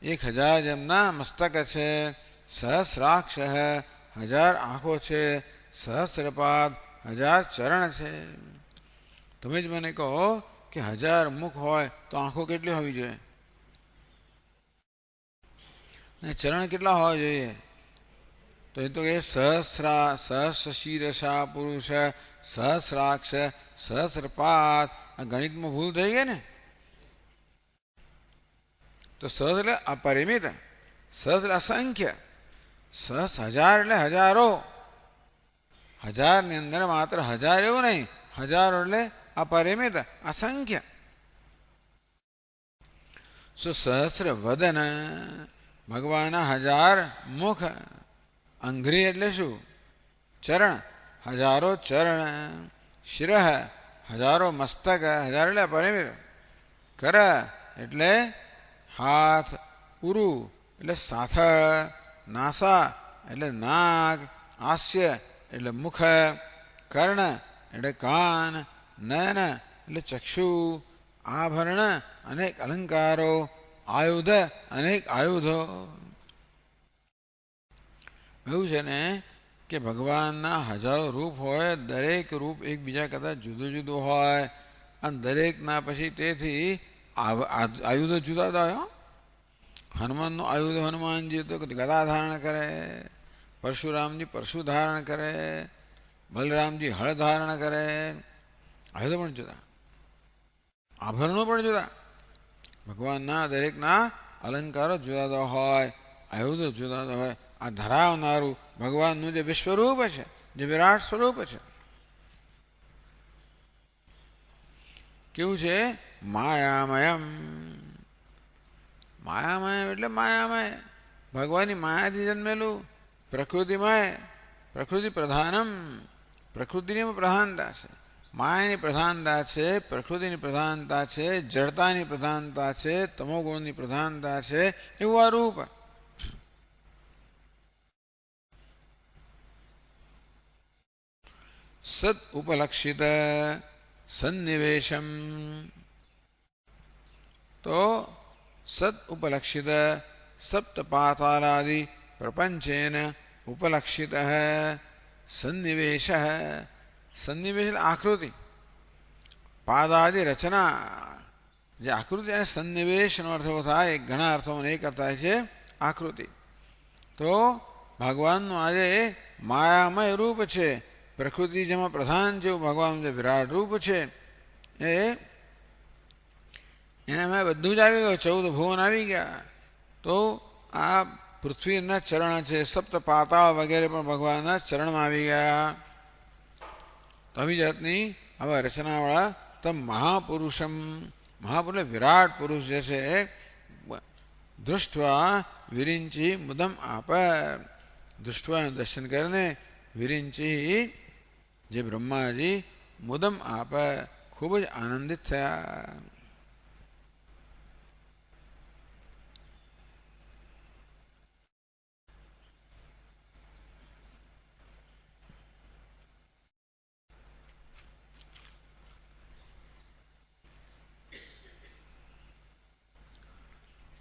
A: 1000 જેમના મસ્તક છે, સહસ્રાક્ષ 1000 આંખો છે, સહસ્રપાદ 1000 ચરણ છે. તમે જ મને કહો કે 1000 મુખ હોય તો આંખો કેટલી હોવી જોઈએ ને ચરણ કેટલા હોવા જોઈએ? તો એ તો કે સહસ્ર શીર્ષા પુરુષ, સહસ્રાક્ષ, સહસ્રપાદ. આ ગણિતમાં ભૂલ થઈ ગઈ ને. તો સહસ્ર એટલે અપરિમિત, સહસ્ર અસંખ્ય, 1000 એટલે હજારો. 1000 ની અંદર માત્ર 1000 એવું નહીં, હજારો એટલે અપરિમિત, અસંખ્ય. સહસ્ર વદન, ભગવાનના 1000 મુખ. અંઘ્રી એટલે શું? ચરણ, હજારો ચરણ. શિરઃ હજારો મસ્તક, 1000 એટલે અપરિમિત. કર એટલે હાથ, ઉરુ એટલે સાથળ, નાસા એટલે નાક, હાસ્ય એટલે મુખ, કર્ણ એટલે કાન, નયન એટલે ચક્ષુ, આભરણ અનેક અલંકારો, આયુધ અનેક આયુધો. એવું છે ને કે ભગવાનના હજારો રૂપ હોય, દરેક રૂપ એકબીજા કરતાં જુદું જુદું હોય અને દરેકના પછી તેથી આયુધો જુદા જુદા હોય. હનુમાનનું આયુધ હનુમાનજી તો ગદા ધારણ કરે, પરશુરામજી પરશુ ધારણ કરે, બલરામજી હળ ધારણ કરે. આયુધો પણ જુદા, આભરણો પણ જુદા. ભગવાનના દરેકના અલંકારો જુદા જુદા હોય, આયુધો જુદા જુદા હોય. આ ધરાવનારું ભગવાનનું જે વિશ્વરૂપ છે, જે વિરાટ સ્વરૂપ છે, કેવું છે? માયામયમ. માયામય એટલે માયામય, ભગવાનની માયાથી જન્મેલું, પ્રકૃતિમય, પ્રકૃતિ પ્રધાનમ. પ્રકૃતિની પ્રધાનતા છે, માયાની પ્રધાનતા છે, પ્રકૃતિની પ્રધાનતા છે, જડતાની પ્રધાનતા છે, તમોગુણની પ્રધાનતા છે. એવું આ રૂપ. સદ ઉપલક્ષિત સન્નિવેશમ. તો સદ ઉપલક્ષિત સપ્તપાતાલાદિ પ્રપંચેન ઉપલક્ષિત સન્નિવેશ. સન્નિવેશ એટલે આકૃતિ, પાદાદિ રચના. જે આકૃતિ અને સન્નિવેશનો અર્થ એવો થાય, ઘણા અર્થોમાં એક અર્થ થાય છે આકૃતિ. તો ભગવાનનું આજે માયામય રૂપ છે, પ્રકૃતિ જેમાં પ્રધાન છે એવું ભગવાનનું જે વિરાટ રૂપ છે એનામાં બધું જ આવી ગયું. 14 ભુવન આવી ગયા. તો આ પૃથ્વીના ચરણ છે, સપ્ત પાતાળ વગેરે પણ ભગવાનના ચરણમાં આવી ગયા. તો આવી જાતની આવા રચનાવાળા તમ મહાપુરુષમ. મહાપુરુષ વિરાટ પુરુષ જે છે, દૃષ્ટવા વિરિંચી મુદમ આપ. દૃષ્ટવા દર્શન કરીને વિરિંચી જે બ્રહ્માજી મુદમ આપ ખૂબ જ આનંદિત થયા.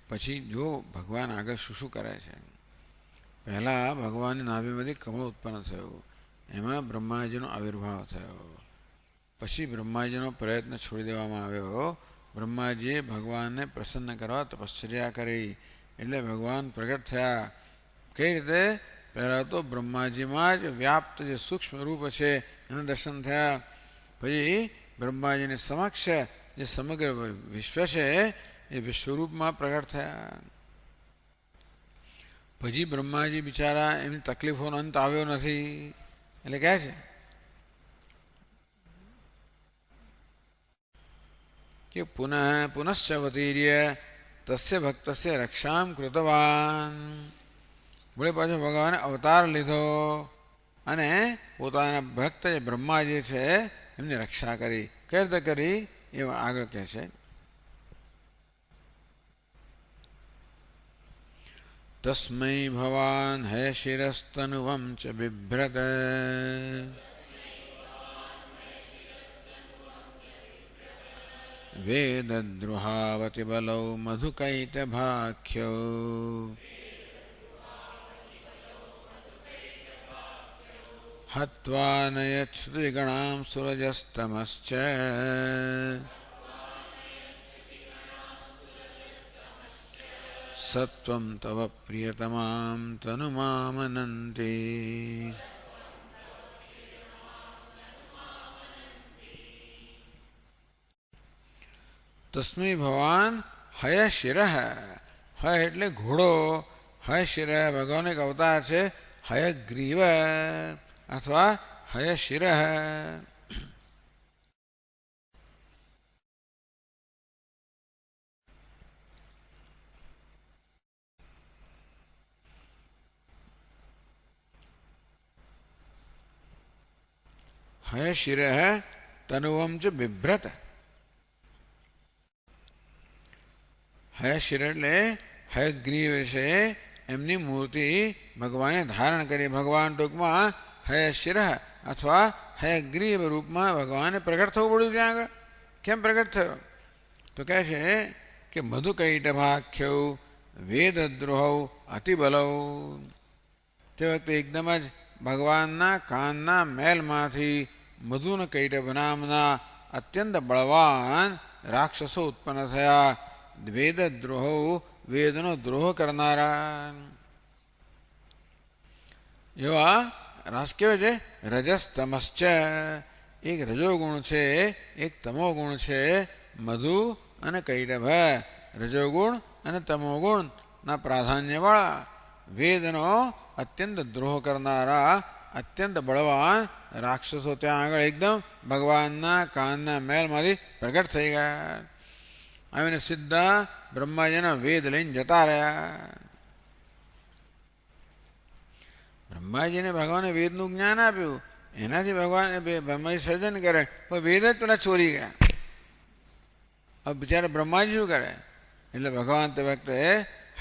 A: પછી જો ભગવાન આગળ શું શું કરે છે. પહેલાં ભગવાનની નાભીમાંથી કમળ ઉત્પન્ન થયું, એમાં બ્રહ્માજીનો આવિર્ભાવ થયો. પછી બ્રહ્માજીનો પ્રયત્ન છોડી દેવામાં આવ્યો. બ્રહ્માજીએ ભગવાનને પ્રસન્ન કરવા તપશ્ચર્યા કરી, એટલે ભગવાન પ્રગટ થયા. કઈ રીતે? પહેલાં તો બ્રહ્માજીમાં જ વ્યાપ્ત જે સૂક્ષ્મ રૂપ છે એના દર્શન થયા. પછી બ્રહ્માજીની સમક્ષ જે સમગ્ર વિશ્વ છે એ વિશ્વરૂપમાં પ્રગટ થયા. પછી બ્રહ્માજી બિચારા એમની તકલીફોનો અંત આવ્યો નથી, એટલે કહે છે કે પુનઃ પુનશ્ચ અવતીર્ય તસ્ય ભક્તસ્ય રક્ષામ કૃતવાન. વળી પાછો ભગવાને અવતાર લીધો અને પોતાના ભક્ત જે બ્રહ્માજી છે એમની રક્ષા કરી. કઈ રીતે કરી એ આગળ કહે છે. તસ્મૈ ભવાન હે શિરસ્તનુવં ચ બિભ્રત. વેદદ્રુહાવતિ બલૌ મધુકૈટભાખ્યો. હત્વા નયચ્છુતિગણાં સુરજસ્તમશ્ચ. સત્વં તવ પ્રિયતમાં તનુમામનન્તિ. તસ્મૈ ભવાન હય શિરઃ. હય એટલે ઘોડો, હય શિરઃ ભગવાન એક અવતાર છે, હયગ્રીવ અથવા હય શિરઃ. હય શિરઃ તનુવં ચ બિભ્રત. હય શિર એટલે હયગ્રીવ છે એમની મૂર્તિ ભગવાને ધારણ કરી. ભગવાન ટૂંકમાં હયશિર અથવા હયગ્રીવ રૂપમાં ભગવાને પ્રગટ થવું પડ્યું ત્યાં આગળ. કેમ પ્રગટ થયો? તો કહે છે કે મધુકૈટભાખ્યૌ વેદદ્રોહૌ અતિબલૌ. તે વખતે એકદમ જ ભગવાનના કાનના મેલમાંથી મધુન કૈટભ નામના અત્યંત બળવાન રાક્ષસો ઉત્પન્ન થયા. વેદદ્રોહો વેદનો દ્રોહ કરનારા એવા રાસ કેવા છે. રજસ તમશ્ચ એક રજોગુણ છે, એક તમોગુણ છે. મધુ અને કૈટભ રજોગુણ અને તમોગુણના પ્રાધાન્યવાળા વેદનો અત્યંત દ્રોહ કરનારા અત્યંત બળવાન રાક્ષસો ત્યાં આગળ એકદમ ભગવાનના કાનના મહેલમાંથી પ્રગટ થઈ ગયા. આવીને સીધા બ્રહ્માજીના વેદ લઈને જતા રહ્યા. બ્રહ્માજીને ભગવાને વેદનું જ્ઞાન આપ્યું, એનાથી ભગવાન બ્રહ્માજી સર્જન કરે, પણ વેદ જ પેલા ચોરી ગયા. હવે બિચારા બ્રહ્માજી શું કરે? એટલે ભગવાન તે વખતે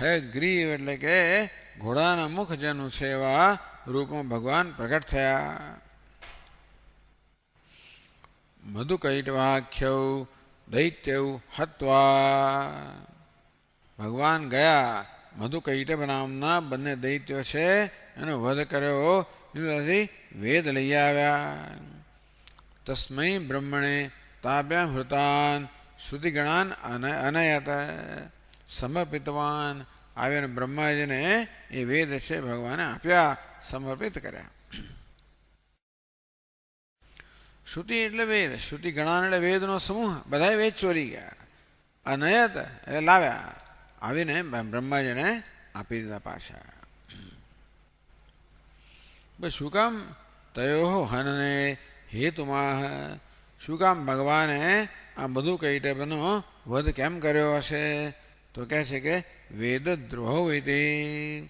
A: હયગ્રીવ એટલે કે ઘોડાના મુખ જેનું છે એવા રૂપમાં ભગવાન પ્રગટ થયા. મધુકૈટભાખ્યૌ દૈત્યૌ હત્વા ભગવાન ગયા મધુકૈટભ નામના બંને દૈત્યો છે એનો વધ કર્યો. એનાથી વેદ લઈ આવ્યા. તસ્મૈ બ્રહ્મણે તાભ્યામ હૃતાન શ્રુતિગણાન અનયત સમર્પિતવાન. આવીને બ્રહ્માજીને એ વેદ છે ભગવાને આપ્યા, સમર્પિત કર્યા. શ્રુતિ એટલે વેદ, શ્રુતિ ગણાન એટલે વેદનો સમૂહ, બધા વેદ ચોરી ગયા. અનયત એટલે લાવ્યા, આવીને બ્રહ્માજીને આપી દીધા પાછા. બસ શું કામ? તયો હનને હેતુમાં શું કામ ભગવાને આ બધું કૈટભનો વધ કેમ કર્યો હશે? તો કહે છે કે વેદદ્રોહ વિધિ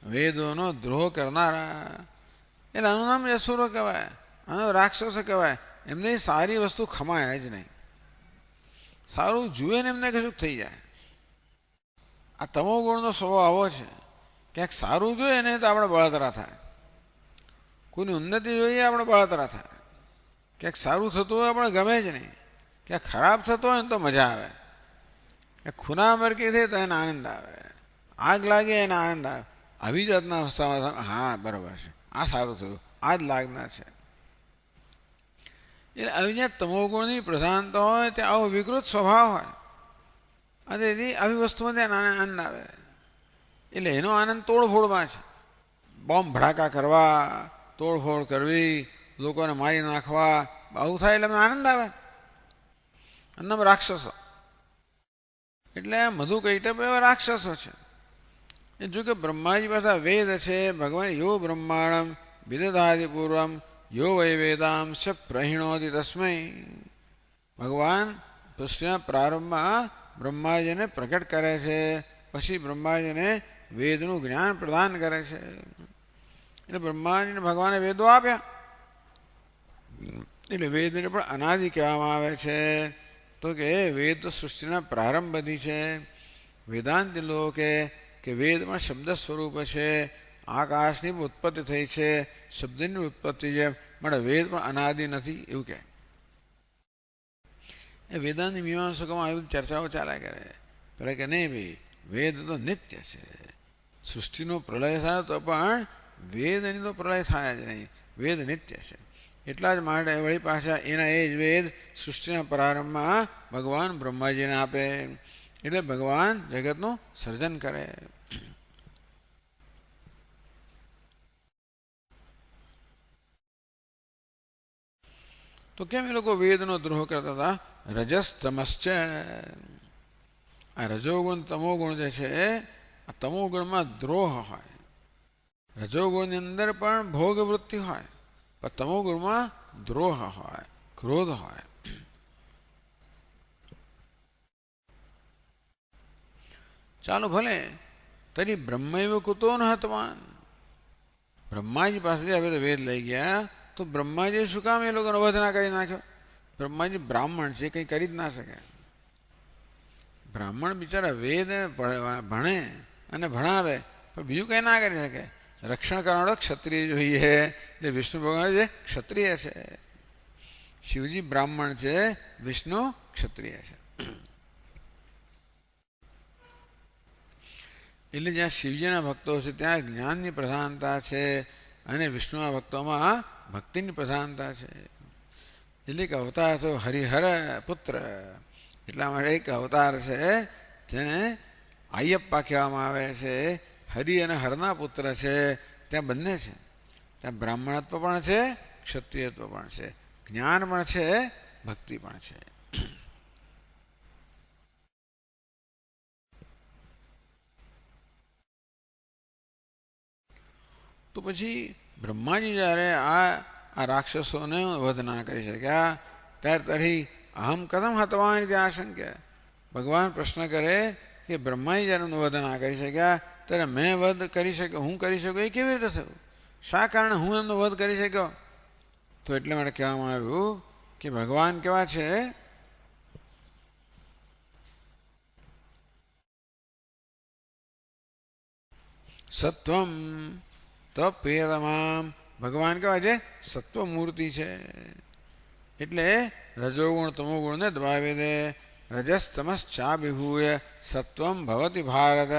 A: વેદોનો દ્રોહ કરનારા. એટલે આનું નામ યસુરો કહેવાય, આનો રાક્ષસો કહેવાય. એમને સારી વસ્તુ ખમાય જ નહીં. સારું જુએ ને એમને કશું થઈ જાય. આ તમો ગુણનો સ્વભાવ આવો છે. ક્યાંક સારું જોઈએ ને તો આપણે બળતરા થાય, કોઈની ઉન્નતિ જોઈએ આપણે બળતરા થાય. ક્યાંક સારું થતું હોય આપણે ગમે જ નહીં, ક્યાંક ખરાબ થતો હોય ને તો મજા આવે. ખૂના મરકી થાય તો એને આનંદ આવે, આગ લાગે એને આનંદ આવે. આવી જાતના સમાધાન, હા બરાબર છે, આ સારું થયું, આ જ લાગના છે. એટલે આવી જ્યાં તમોગુણની પ્રધાનતા હોય ત્યાં આવો વિકૃત સ્વભાવ હોય, અને તેથી આવી વસ્તુમાં ત્યાં આનંદ આવે. એટલે એનો આનંદ તોડફોડમાં છે. બોમ્બ ભડાકા કરવા, તોડફોડ કરવી, લોકોને મારી નાખવા, આવું થાય એટલે આનંદ આવે. અન્નમ રાક્ષસો એટલે મધુકૈટભ એવા રાક્ષસો છે. એ જો કે બ્રહ્માજી પાછા વેદ છે. ભગવાન યો બ્રહ્માણમ વિદધાતિ પૂર્વમ યો વૈ વેદાંશ પ્રહિણોતિ તસ્મૈ. ભગવાન સૃષ્ટિના પ્રારંભમાં બ્રહ્માજીને પ્રગટ કરે છે, પછી બ્રહ્માજીને વેદનું જ્ઞાન પ્રદાન કરે છે. એટલે બ્રહ્માજીને ભગવાને વેદો આપ્યા. એટલે વેદને પણ અનાદિ કહેવામાં આવે છે. તો કે વેદ તો સૃષ્ટિના પ્રારંભ બધી છે. વેદાંતિ લોકો કે વેદમાં શબ્દ સ્વરૂપ છે, આકાશની ઉત્પત્તિ થઈ છે, શબ્દની ઉત્પત્તિ છે, પણ વેદ પણ અનાદિ નથી એવું કહે. એ વેદાંતની મીમાંસકોમાં આવી ચર્ચાઓ ચાલ્યા કરે. પહેલાં કે નહીં ભાઈ, વેદ તો નિત્ય છે. સૃષ્ટિનો પ્રલય થાય તો પણ વેદની તો પ્રલય થાય જ નહીં, વેદ નિત્ય છે. એટલા જ માટે વળી પાછા એના એ જ વેદ સૃષ્ટિના પ્રારંભમાં ભગવાન બ્રહ્માજીને આપે. એટલે ભગવાન જગતનું સર્જન કરે. તો કેમ એ લોકો વેદનો દ્રોહ કરતા હતા? રજસ તમશ્ચ. આ રજોગુણ તમોગુણ જે છે, આ તમોગુણમાં દ્રોહ હોય. રજોગુણની અંદર પણ ભોગ વૃત્તિ હોય, પણ તમોગુણમાં દ્રોહ હોય, ક્રોધ હોય. ચાલો ભલે તરી બ્રહ્મૈવ કુતો ન હતવાન. બ્રહ્માજી પાસેથી હવે તો વેદ લઈ ગયા, તો બ્રહ્માજી શું કામ એ લોકોનો વધ ના કરી નાખ્યો? બ્રહ્માજી બ્રાહ્મણ છે, કંઈ કરી જ ના શકે. બ્રાહ્મણ બિચારા વેદ ભણે અને ભણાવે પણ બીજું કંઈ ના કરી શકે. રક્ષણ કરવાનો ક્ષત્રિય જોઈએ, એટલે વિષ્ણુ ભગવાન જે ક્ષત્રિય છે. શિવજી બ્રાહ્મણ છે, વિષ્ણુ ક્ષત્રિય છે. એટલે જ્યાં શિવજીના ભક્તો છે ત્યાં જ્ઞાનની પ્રધાનતા છે અને વિષ્ણુના ભક્તોમાં ભક્તિની પ્રધાનતા છે. એટલે કે અવતાર તો હરિહર પુત્ર, એટલા માટે એક અવતાર છે જેને આયપ્પા કહેવામાં આવે છે. હરિ અને હરના પુત્ર છે. ત્યાં બંને છે. ત્યાં બ્રાહ્મણત્વ પણ છે, ક્ષત્રિયત્વ પણ છે, જ્ઞાન પણ છે, ભક્તિ પણ છે. તો પછી બ્રહ્માજી જ્યારે આ રાક્ષસોને વધ ના કરી શક્યા ત્યારે તરી અહમ કથમ હતવાની ત્યાં આશંક્ય. ભગવાન પ્રશ્ન કરે કે બ્રહ્માજી જ્યારે વધ ના કરી શક્યા ત્યારે મેં વધ કરી શક્યો, હું કરી શક્યો, એ કેવી રીતે થયું? શા કારણે હું એમનો વધ કરી શક્યો? તો એટલે માટે કહેવામાં આવ્યું કે ભગવાન કેવા છે? સત્વમ તો પ્રિયતમામ. ભગવાન કેવા છે? સત્વ મૂર્તિ છે. એટલે રજોગુણ તમોગુણને દબાવી દે. રજસ તમસ ચા વિભૂય સત્વમ ભવતી ભારત.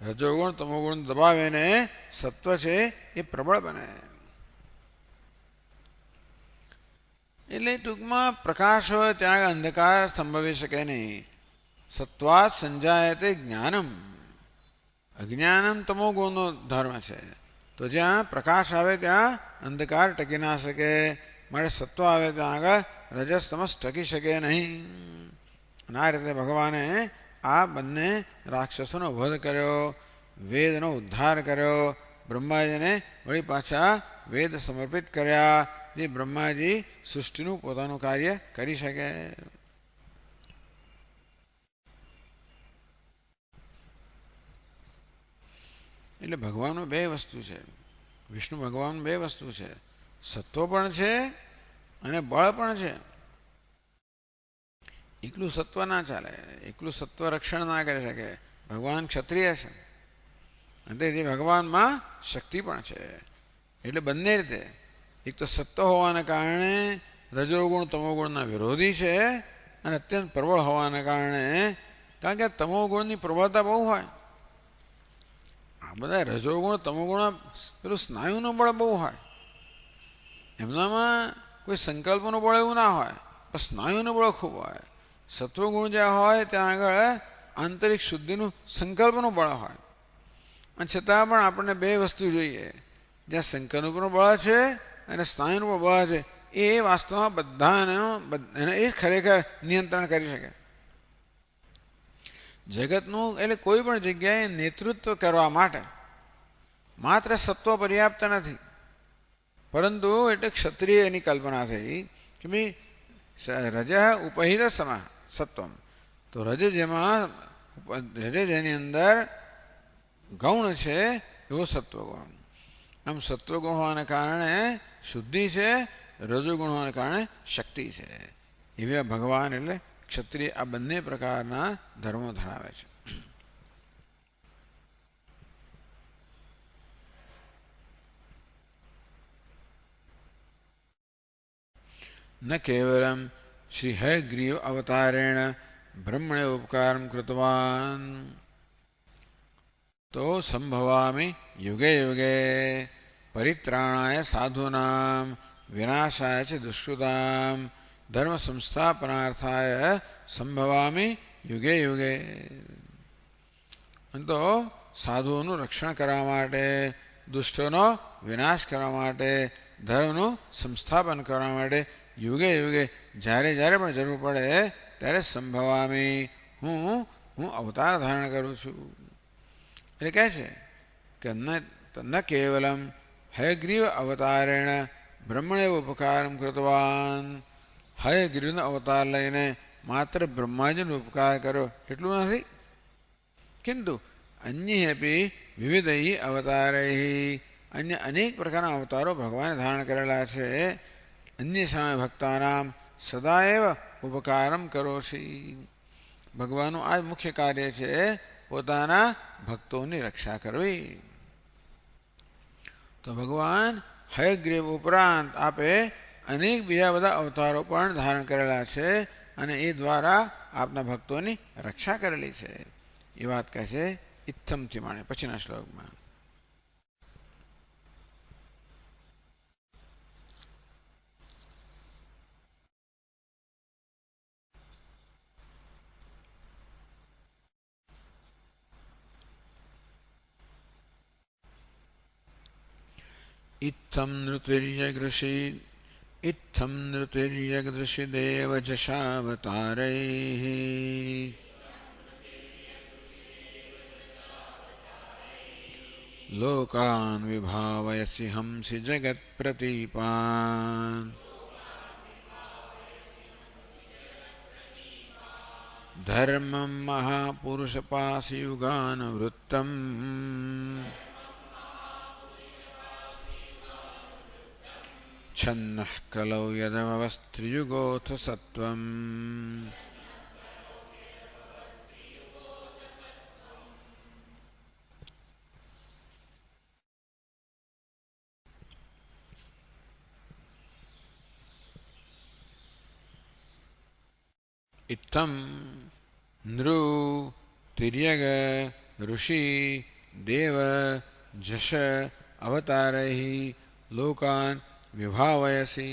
A: રજોગુણ તમોગુણ દબાવીને સત્વ છે એ પ્રબળ બને. એટલે ટૂંકમાં પ્રકાશ હોય ત્યાં અંધકાર સંભવી શકે નહીં. સત્વાત સંજાયતે જ્ઞાનમ. અજ્ઞાનમ તમોગુણનો ધર્મ છે. તો જ્યાં પ્રકાશ આવે ત્યાં અંધકાર ટકી ના શકે. માટે સત્વ આવે ત્યાં આગળ રજસ તમસ ટકી શકે નહીં. અને આ રીતે ભગવાને આ બંને રાક્ષસોનો વધ કર્યો, વેદનો ઉદ્ધાર કર્યો. બ્રહ્માજીને વળી પાછા વેદ સમર્પિત કર્યા, જે બ્રહ્માજી સૃષ્ટિનું પોતાનું કાર્ય કરી શકે. એટલે ભગવાનમાં બે વસ્તુ છે. વિષ્ણુ ભગવાન બે વસ્તુ છે. સત્વ પણ છે અને બળ પણ છે. એકલું સત્વ ના ચાલે, એકલું સત્વ રક્ષણ ના કરી શકે. ભગવાન ક્ષત્રિય છે અને તેથી ભગવાનમાં શક્તિ પણ છે. એટલે બંને રીતે એક તો સત્વ હોવાને કારણે રજોગુણ તમોગુણના વિરોધી છે અને અત્યંત પ્રબળ હોવાને કારણે, કારણ કે તમોગુણની પ્રબળતા બહુ હોય. આ બધા રજોગુણ તમોગુણ પેલું સ્નાયુનું બળ બહુ હોય. એમનામાં કોઈ સંકલ્પનું બળ એવું ના હોય, પણ સ્નાયુનું બળ ખૂબ હોય. સત્વગુણ જ્યાં હોય ત્યાં આગળ આંતરિક શુદ્ધિનું સંકલ્પનું બળ હોય. અને છતાં પણ આપણને બે વસ્તુ જોઈએ, જ્યાં સંકલ્પનું પણ બળ છે અને સ્નાયુનું પણ બળ છે. એ વાસ્તવમાં બધાને એ ખરેખર નિયંત્રણ કરી શકે. જગતનું એટલે કોઈ પણ જગ્યાએ નેતૃત્વ કરવા માટે માત્ર સત્વ પર્યાપ્ત નથી, પરંતુ એટલે ક્ષત્રિય એની કલ્પના થઈ કે ભાઈ રજ ઉપહિત સમા સત્વમ. તો રજ જેની અંદર ગૌણ છે એવો સત્વગુણ. આમ સત્વગુણ હોવાને કારણે શુદ્ધિ છે, રજોગુણ હોવાને કારણે શક્તિ છે. એવા ભગવાન એટલે ક્ષત્રિય આ બંને પ્રકારના ધર્મો ધરાવે છે. ન કેવલમ શ્રી હયગ્રીવ અવતારેણ બ્રહ્મણે ઉપકારમ કૃતવાન તો સંભવામિ યુગે યુગે પરિત્રાણાય સાધૂનામ વિનાશાય ચ દુષ્કૃતામ ધર્મ સંસ્થાપનાર્થાય સંભવામિ યુગે યુગે. તો સાધુઓનું રક્ષણ કરવા માટે, દુષ્ટોનો વિનાશ કરવા માટે, ધર્મનું સંસ્થાપન કરવા માટે યુગે યુગે જ્યારે જ્યારે પણ જરૂર પડે ત્યારે સંભવામી હું અવતાર ધારણ કરું છું. એટલે કહે છે કે ન કેવલમ હયગ્રીવ અવતારેણ બ્રહ્મણે ઉપકારમ કૃતવાન. હયગ્રીવનો અવતાર લઈને માત્ર બ્રહ્માજીનો ઉપકાર કર્યો એટલું નથી, કિંતુ અન્ય અપી વિવિધ અવતારૈ. અન્ય અનેક પ્રકારના અવતારો ભગવાને ધારણ કરેલા છે. અન્ય સામે ભક્તાનામ સદાએવ ઉપકારમ કરોશી. ભગવાનનું આ જ મુખ્ય કાર્ય છે, પોતાના ભક્તોની રક્ષા કરવી. તો ભગવાન હયગ્રીવ ઉપરાંત આપે અનેક બીજા બધા અવતારો પણ ધારણ કરેલા છે અને એ દ્વારા આપના ભક્તોની રક્ષા કરેલી છે. એ વાત કહે છે ઇત્થમથી માણે પછીના શ્લોકમાં. इत्थं नृतिर्यगृषिदेव जशावतारैः लोकान् विभावयसि हंसि जगत्प्रतीपान् धर्मं महापुरुषपाशयुगानुवृत्तम् छन्नः कलौ यदमवस्त्रियुगोऽथ सत्त्वम् इत्थं नृ तिर्यग ऋषि देव जश अवतारैः लोकान् विभावयसि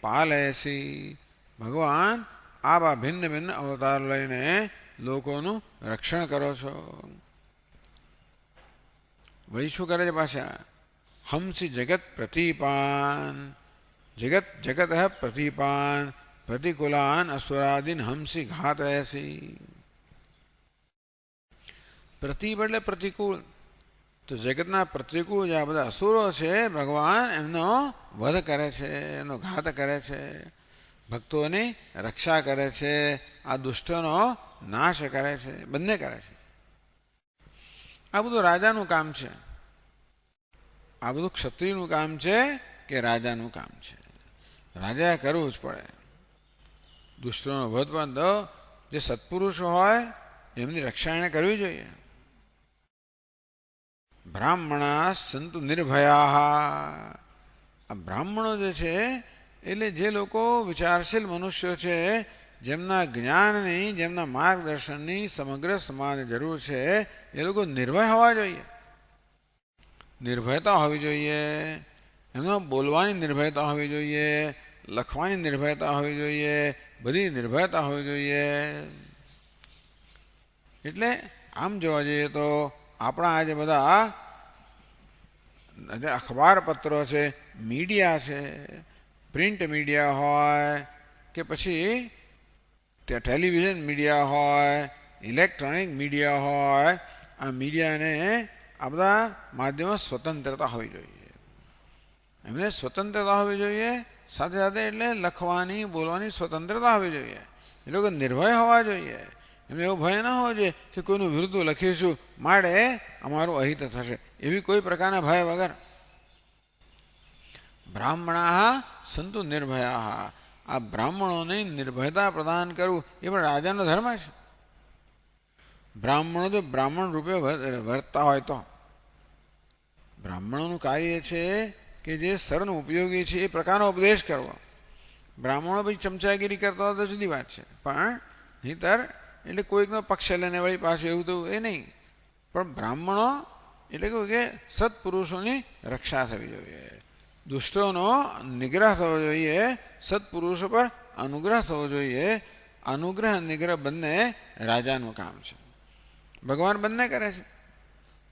A: पालयसि. ભગવાન આવા ભિન્ન ભિન્ન અવતાર લઈને લોકોનું રક્ષણ કરો છો. વળી શું કરે છે પાછા? હંસી જગત પ્રતિપાન જગત પ્રતિપાન પ્રતિકૂલાન અસુરાદીન હંસી ઘાતયસી. પ્રતિપ એટલે પ્રતિકૂળ. તો જગતના પ્રતિકૂળ જે આ બધા અસુરો છે ભગવાન એમનો વધ કરે છે, એમનો ઘાત કરે છે, ભક્તોની રક્ષા કરે છે, આ દુષ્ટોનો નાશ કરે છે, બંને કરે છે. આ બધું રાજાનું કામ છે, આ બધું ક્ષત્રિયનું કામ છે કે રાજાનું કામ છે. રાજાએ કરવું જ પડે. દુષ્ટોનો વધ પણ તો જે સત્પુરુષો હોય એમની રક્ષા એને કરવી જોઈએ. બ્રાહ્મણા સંતુ નિર્ભયા. આ બ્રાહ્મણો જે છે એટલે જે લોકો વિચારશીલ મનુષ્યો છે, જેમના જ્ઞાનની જેમના માર્ગદર્શનની સમગ્ર સમાજને જરૂર છે, એ લોકો નિર્ભય હોવા જોઈએ. નિર્ભયતા હોવી જોઈએ, એમનો બોલવાની નિર્ભયતા હોવી જોઈએ, લખવાની નિર્ભયતા હોવી જોઈએ, બધી નિર્ભયતા હોવી જોઈએ. એટલે આમ જોવા જઈએ તો આપણા આજે બધા અખબાર પત્રો છે, મીડિયા છે, પ્રિન્ટ મીડિયા હોય કે પછી ટેલિવિઝન મીડિયા હોય, ઇલેક્ટ્રોનિક મીડિયા હોય, આ મીડિયાને આ બધા માધ્યમો સ્વતંત્રતા હોવી જોઈએ. એમને સ્વતંત્રતા હોવી જોઈએ, સાથે સાથે એટલે લખવાની બોલવાની સ્વતંત્રતા હોવી જોઈએ. એ લોકો નિર્ભય હોવા જોઈએ. એમને એવો ભય ના હોવો જોઈએ કે કોઈનું વિરુદ્ધ લખીશું માટે અમારું અહિત થશે, એવી કોઈ પ્રકારના ભય વગર. બ્રાહ્મણા સંતુ નિર્ભયા. આ બ્રાહ્મણોને નિર્ભયતા પ્રદાન કરવું એ પણ રાજાનો ધર્મ છે. બ્રાહ્મણો જો બ્રાહ્મણ રૂપે વર્તતા હોય તો બ્રાહ્મણોનું કાર્ય છે કે જે સરનો ઉપયોગી છે એ પ્રકારનો ઉપદેશ કરવો. બ્રાહ્મણો પછી ચમચાગીરી કરતા હોય તો જુદી વાત છે, પણ નહીંતર એટલે કોઈકનો પક્ષ લઈને વળી પાછું એવું તો એ નહીં. પણ બ્રાહ્મણો એટલે કેવું કે સત્પુરુષોની રક્ષા થવી જોઈએ, દુષ્ટોનો નિગ્રહ થવો જોઈએ, સત્પુરુષો પર અનુગ્રહ થવો જોઈએ. અનુગ્રહ અને નિગ્રહ બંને રાજાનું કામ છે. ભગવાન બંને કરે છે.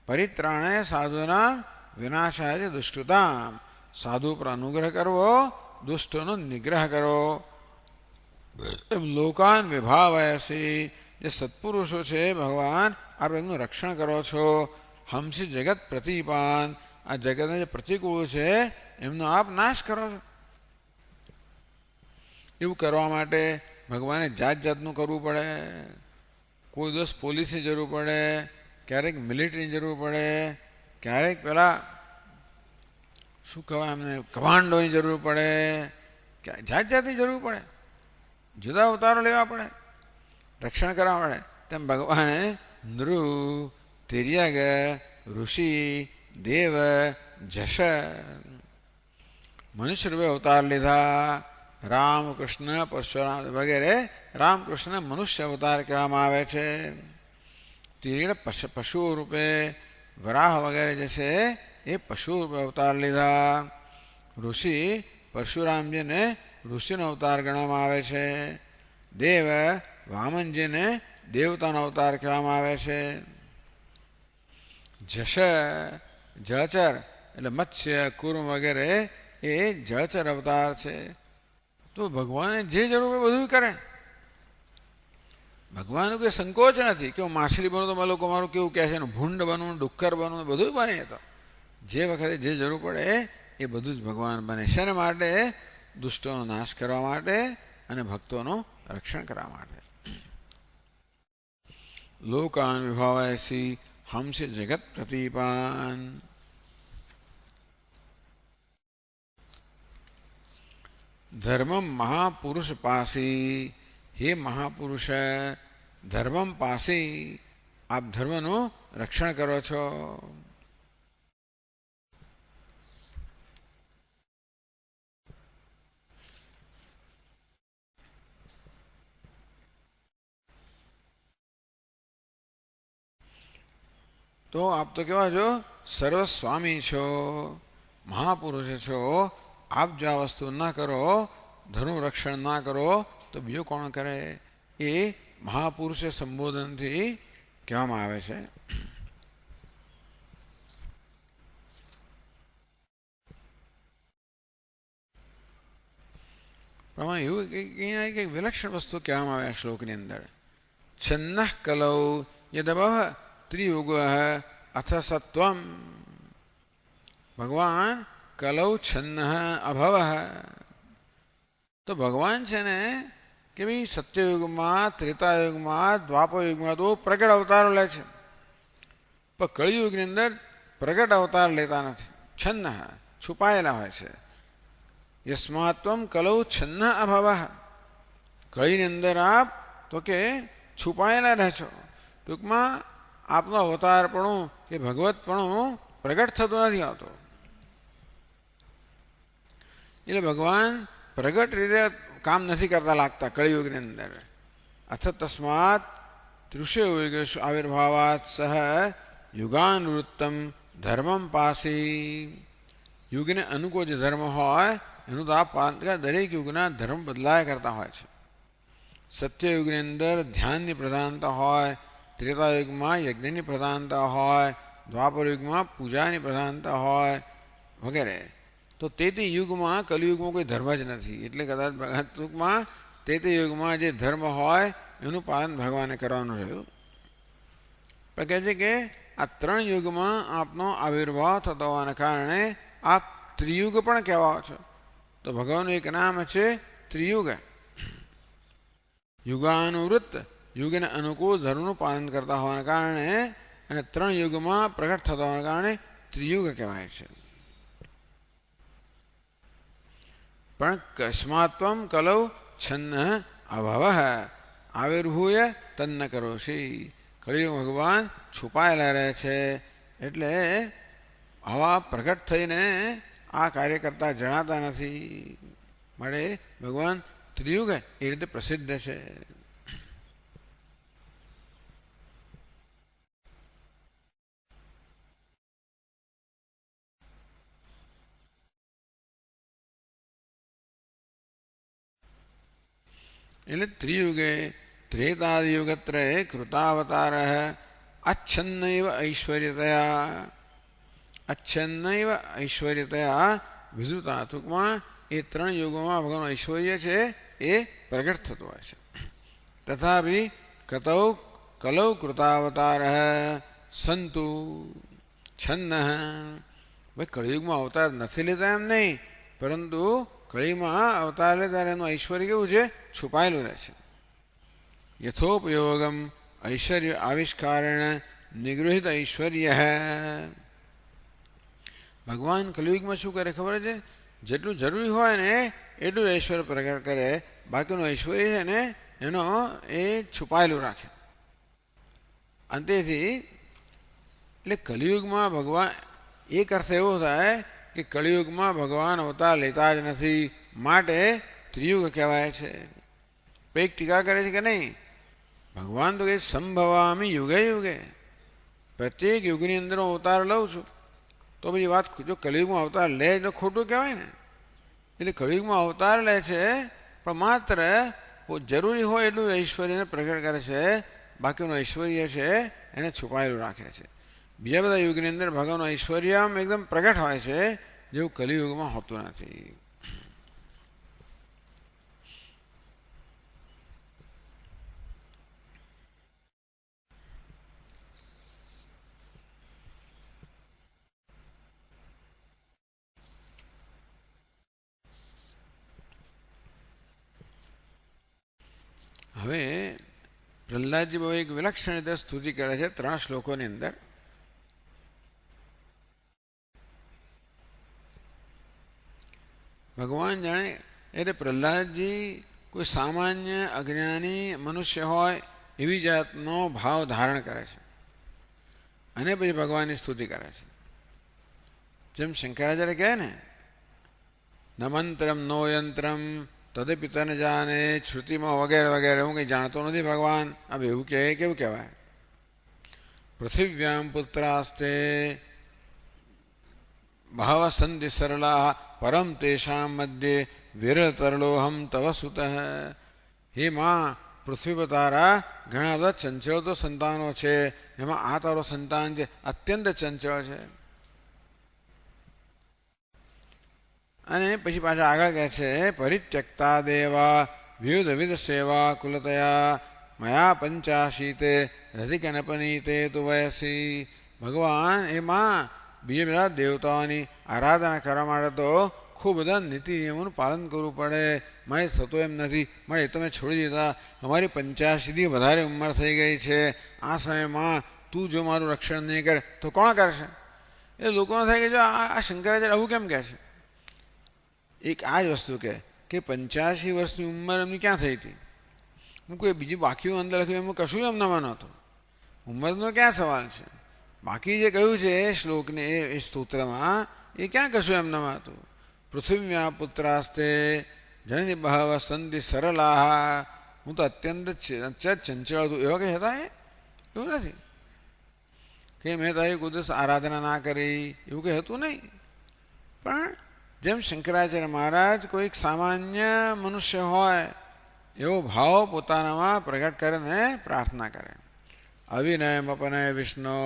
A: પરિત્રાણે સાધુના વિનાશાય દુષ્ટતામ. સાધુ પર અનુગ્રહ કરવો, દુષ્ટોનો નિગ્રહ કરવો. એમ લોકાન વિભાવયસી. જે સત્પુરુષો છે ભગવાન આપ એમનું રક્ષણ કરો છો. હંસી જગત પ્રતિપાન. આ જગતને જે પ્રતિકૂળ છે એમનો આપ નાશ કરો છો. એવું કરવા માટે ભગવાને જાત જાતનું કરવું પડે. કોઈ દિવસ પોલીસની જરૂર પડે, ક્યારેક મિલિટરીની જરૂર પડે, ક્યારેક પેલા શું કહેવાય એમને કમાન્ડોની જરૂર પડે, કે જાત જાતની જરૂર પડે, જુદા અવતારો લેવા પડે, રક્ષણ કરવા પડે. તેમ ભગવાને નૃ, તિર્યગ, ઋષિ, દેવ, જશ મનુષ્ય રૂપે અવતાર લીધા. રામ, કૃષ્ણ, પરશુરામ વગેરે રામકૃષ્ણ મનુષ્ય અવતાર કહેવામાં આવે છે. તીર્ણ પશુ રૂપે, વરાહ વગેરે જે છે એ પશુ રૂપે અવતાર લીધા. ઋષિ પરશુરામજીને ઋષિનો અવતાર ગણવામાં આવે છે. દેવ વામનજીને દેવતાનો અવતાર કહેવામાં આવે છે. જશ જળચર એટલે મત્સ્ય, કુર્મ વગેરે એ જળચર અવતાર છે. તો ભગવાને જે જરૂર હોય બધું કરે. ભગવાનનું કોઈ સંકોચ નથી કે હું માછલી બનું તો લોકો મારું કેવું કહે છે, ભૂંડ બનવું, ડુક્કર બનવું, બધું બને. તો જે વખતે જે જરૂર પડે એ બધું જ ભગવાન બને. શેના માટે? દુષ્ટોનો નાશ કરવા માટે અને ભક્તોનું રક્ષણ કરવા માટે. લોકાન વિભાવયસી હંસે જગત પ્રતિપાન. ધર્મમ મહાપુરુષ પાસી. હે મહાપુરુષ, ધર્મમ પાસી, આપ ધર્મનું રક્ષણ કરો છો. તો આપ તો કેવા છો? સર્વસ્વામી છો, મહાપુરુષ છો. આપ જો આ વસ્તુ ના કરો, ધર્મ રક્ષણ ના કરો તો બીજું કોણ કરે? એ મહાપુરુષે સંબોધનથી કહેવામાં આવે છે. પ્રમાણે એવું કંઈક વિલક્ષણ વસ્તુ કહેવામાં આવે આ શ્લોકની અંદર. છન્ન કલૌ યદભવ ત્રિયુગ અથ સત્વમ. ભગવાન કલૌ છન્ન અભવ. તો ભગવાન છે ને કે ભાઈ સત્યયુગમાં, ત્રેતાયુગમાં, દ્વાપરયુગમાં તો પ્રગટ અવતારો લે છે, પણ કળિયુગની અંદર પ્રગટ અવતાર લેતા નથી. છન્ન છુપાયેલા હોય છે. યસ્માત્વમ કલૌ છન્ન અભવ. કળીની અંદર આપ તો કે છુપાયેલા રહે છો. ટૂંકમાં આપનો અવતારપણું કે ભગવતપણું પ્રગટ થતું નથી આવતો. એટલે ભગવાન પ્રગટ રીતે કામ નથી કરતા લાગતા કળિયુગની અંદર. અથ તસ્માત તૃષયુગેષુ આવિર્ભાવાત સહ યુગાનુવૃત્તમ ધર્મમ પાસી. યુગને અનુકૂળ જે ધર્મ હોય એનું તો આ દરેક યુગના ધર્મ બદલાયા કરતા હોય છે. સત્યયુગની અંદર ધ્યાનની પ્રધાનતા હોય, ત્રેતાયુગમાં યજ્ઞની પ્રધાનતા હોય, દ્વાપર યુગમાં પૂજાની પ્રધાનતા હોય વગેરે. તો તે યુગમાં કલિયુગમાં કોઈ ધર્મ જ નથી. એટલે કદાચ ટૂંકમાં તે યુગમાં જે ધર્મ હોય એનું પાલન ભગવાને કરવાનું રહ્યું. પણ કહે છે કે આ ત્રણ યુગમાં આપનો આવિર્ભાવ થતો હોવાના કારણે આપ ત્રિયુગ પણ કહેવાઓ છો. તો ભગવાનનું એક નામ છે ત્રિયુગ. યુગાનુવૃત્ત, યુગને અનુકૂળ ધર્મનું પાલન કરતા હોવાના કારણે અને ત્રણ યુગમાં પ્રગટ થતા હોવાના કારણે ત્રિયુગ કહેવાય છે. પણ કસ્માત્વમ કલૌ છન્ન અભવ આવિર્ભૂય તન્ન કરોષી. કળિયુગ ભગવાન છુપાયેલા રહે છે, એટલે આવા પ્રગટ થઈને આ કાર્ય કરતા જણાતા નથી. માટે ભગવાન ત્રિયુગ એ રીતે પ્રસિદ્ધ છે. એટલે ત્રિયુગે ત્રેતાયુગત્રય કૃતાવતાર अच्छन्नैव ऐश्वर्यतया વિધુતા. ટૂંકમાં એ ત્રણ યુગોમાં ભગવાનનું ઐશ્વર્ય છે એ પ્રગટ થતું હોય છે. તથાપિ કલૌ કૃતાવતાર સંતુ છન્ન. ભાઈ કળિયુગમાં અવતાર નથી લેતા એમ નહીં, પરંતુ કળીમાં અવતાર લે ત્યારે એનું ઐશ્વર્ય કેવું છે? છુપાયેલું રહે છે. યથોપયોગમ ઐશ્વર્ય આવિષ્કારેણ નિગૃહિત ઐશ્વર્ય. ભગવાન કલિયુગમાં શું કરે ખબર છે? જેટલું જરૂરી હોય ને એટલું ઐશ્વર્ય પ્રગટ કરે, બાકીનું ઐશ્વર્ય છે ને એનો એ છુપાયેલું રાખે. અંતેથી એટલે કલિયુગમાં ભગવાન એક અર્થ એવો થાય કે કલિયુગમાં ભગવાન અવતાર લેતા જ નથી, માટે ત્રિયુગ કહેવાય છે. એક ટીકા કરે છે કે નહીં, ભગવાન તો કે સંભવામી યુગે યુગે, પ્રત્યેક યુગની અંદર હું અવતાર લઉં છું. તો પછી વાત જો કલિયુગમાં અવતાર લે તો ખોટું કહેવાય ને. એટલે કલિયુગમાં અવતાર લે છે પણ માત્ર જરૂરી હોય એટલું ઐશ્વર્યને પ્રગટ કરે છે, બાકીનું ઐશ્વર્ય છે એને છુપાયેલું રાખે છે. બીજા બધા યુગની અંદર ભગવાનનું ઐશ્વર્ય એકદમ પ્રગટ હોય છે, જેવું કલિયુગમાં હોતું નથી. હવે પ્રહલાદજી બહુ એક વિલક્ષણ રીતે સ્તુતિ કરે છે 3 શ્લોકોની અંદર. ભગવાન જાણે એટલે પ્રહલાદજી કોઈ સામાન્ય અજ્ઞાની મનુષ્ય હોય એવી જાતનો ભાવ ધારણ કરે છે અને પછી ભગવાનની સ્તુતિ કરે છે. જેમ શંકરાચાર્ય કહે ને, ન મંત્રમ નો યંત્રમ તદપિતા ન જાને, શ્રુતિમાં વગેરે વગેરે, હું કંઈ જાણતો નથી ભગવાન, હવે એવું કહે કેવું કહેવાય. પૃથિવ્યામ પુત્રાસ્તે બહવ સંધિ સરલા પરમ તેષામ મધ્યે વિરતરલોહમ તવ સુત. હે માં, પૃથ્વી પર તારા ઘણા બધા ચંચળ તો સંતાનો છે, એમાં આ તારો સંતાન છે અત્યંત ચંચળ છે. અને પછી પાછા આગળ કહે છે, પરિત્યક્તા દેવા વિવિધ વિધ સેવા કુલતયા મયા પંચાશીતે રધિકનપનીતે તુ વયસી. ભગવાન એમાં બીજા બધા દેવતાઓની આરાધના કરવા માટે તો ખૂબ બધા નીતિ નિયમોનું પાલન કરવું પડે, મારે થતું એમ નથી, મારે એ તો મેં છોડી દીધા. અમારી 85થી વધારે ઉંમર થઈ ગઈ છે, આ સમયમાં તું જો મારું રક્ષણ નહીં કરે તો કોણ કરશે? એ લોકોને થાય કે જો આ શંકરાચાર્ય આવું કેમ કહે છે. એક આ જ વસ્તુ કે 85 વર્ષની ઉંમર એમની ક્યાં થઈ હતી? હું કોઈ બીજું બાકી અંદર લખ્યું એમાં કશું એમનામાં નહોતું. ઉંમરનો ક્યાં સવાલ છે? બાકી જે કહ્યું છે એ શ્લોકને એ સ્તોત્રમાં એ ક્યાં કશું એમનામાં હતું? પૃથ્વીમાં પુત્રાસ્તે જનની બહવ સંધિ સરલા, હું તો અત્યંત ચંચળ હતું એવા કંઈ હતા? એવું નથી કે મેં તારી કુદરત આરાધના ના કરી, એવું કંઈ હતું નહીં. પણ જેમ શંકરાચાર્ય મહારાજ કોઈક સામાન્ય મનુષ્ય હોય એવો ભાવ પોતાનામાં પ્રગટ કરીને પ્રાર્થના કરે. અવિનય અપનય વિષ્ણુ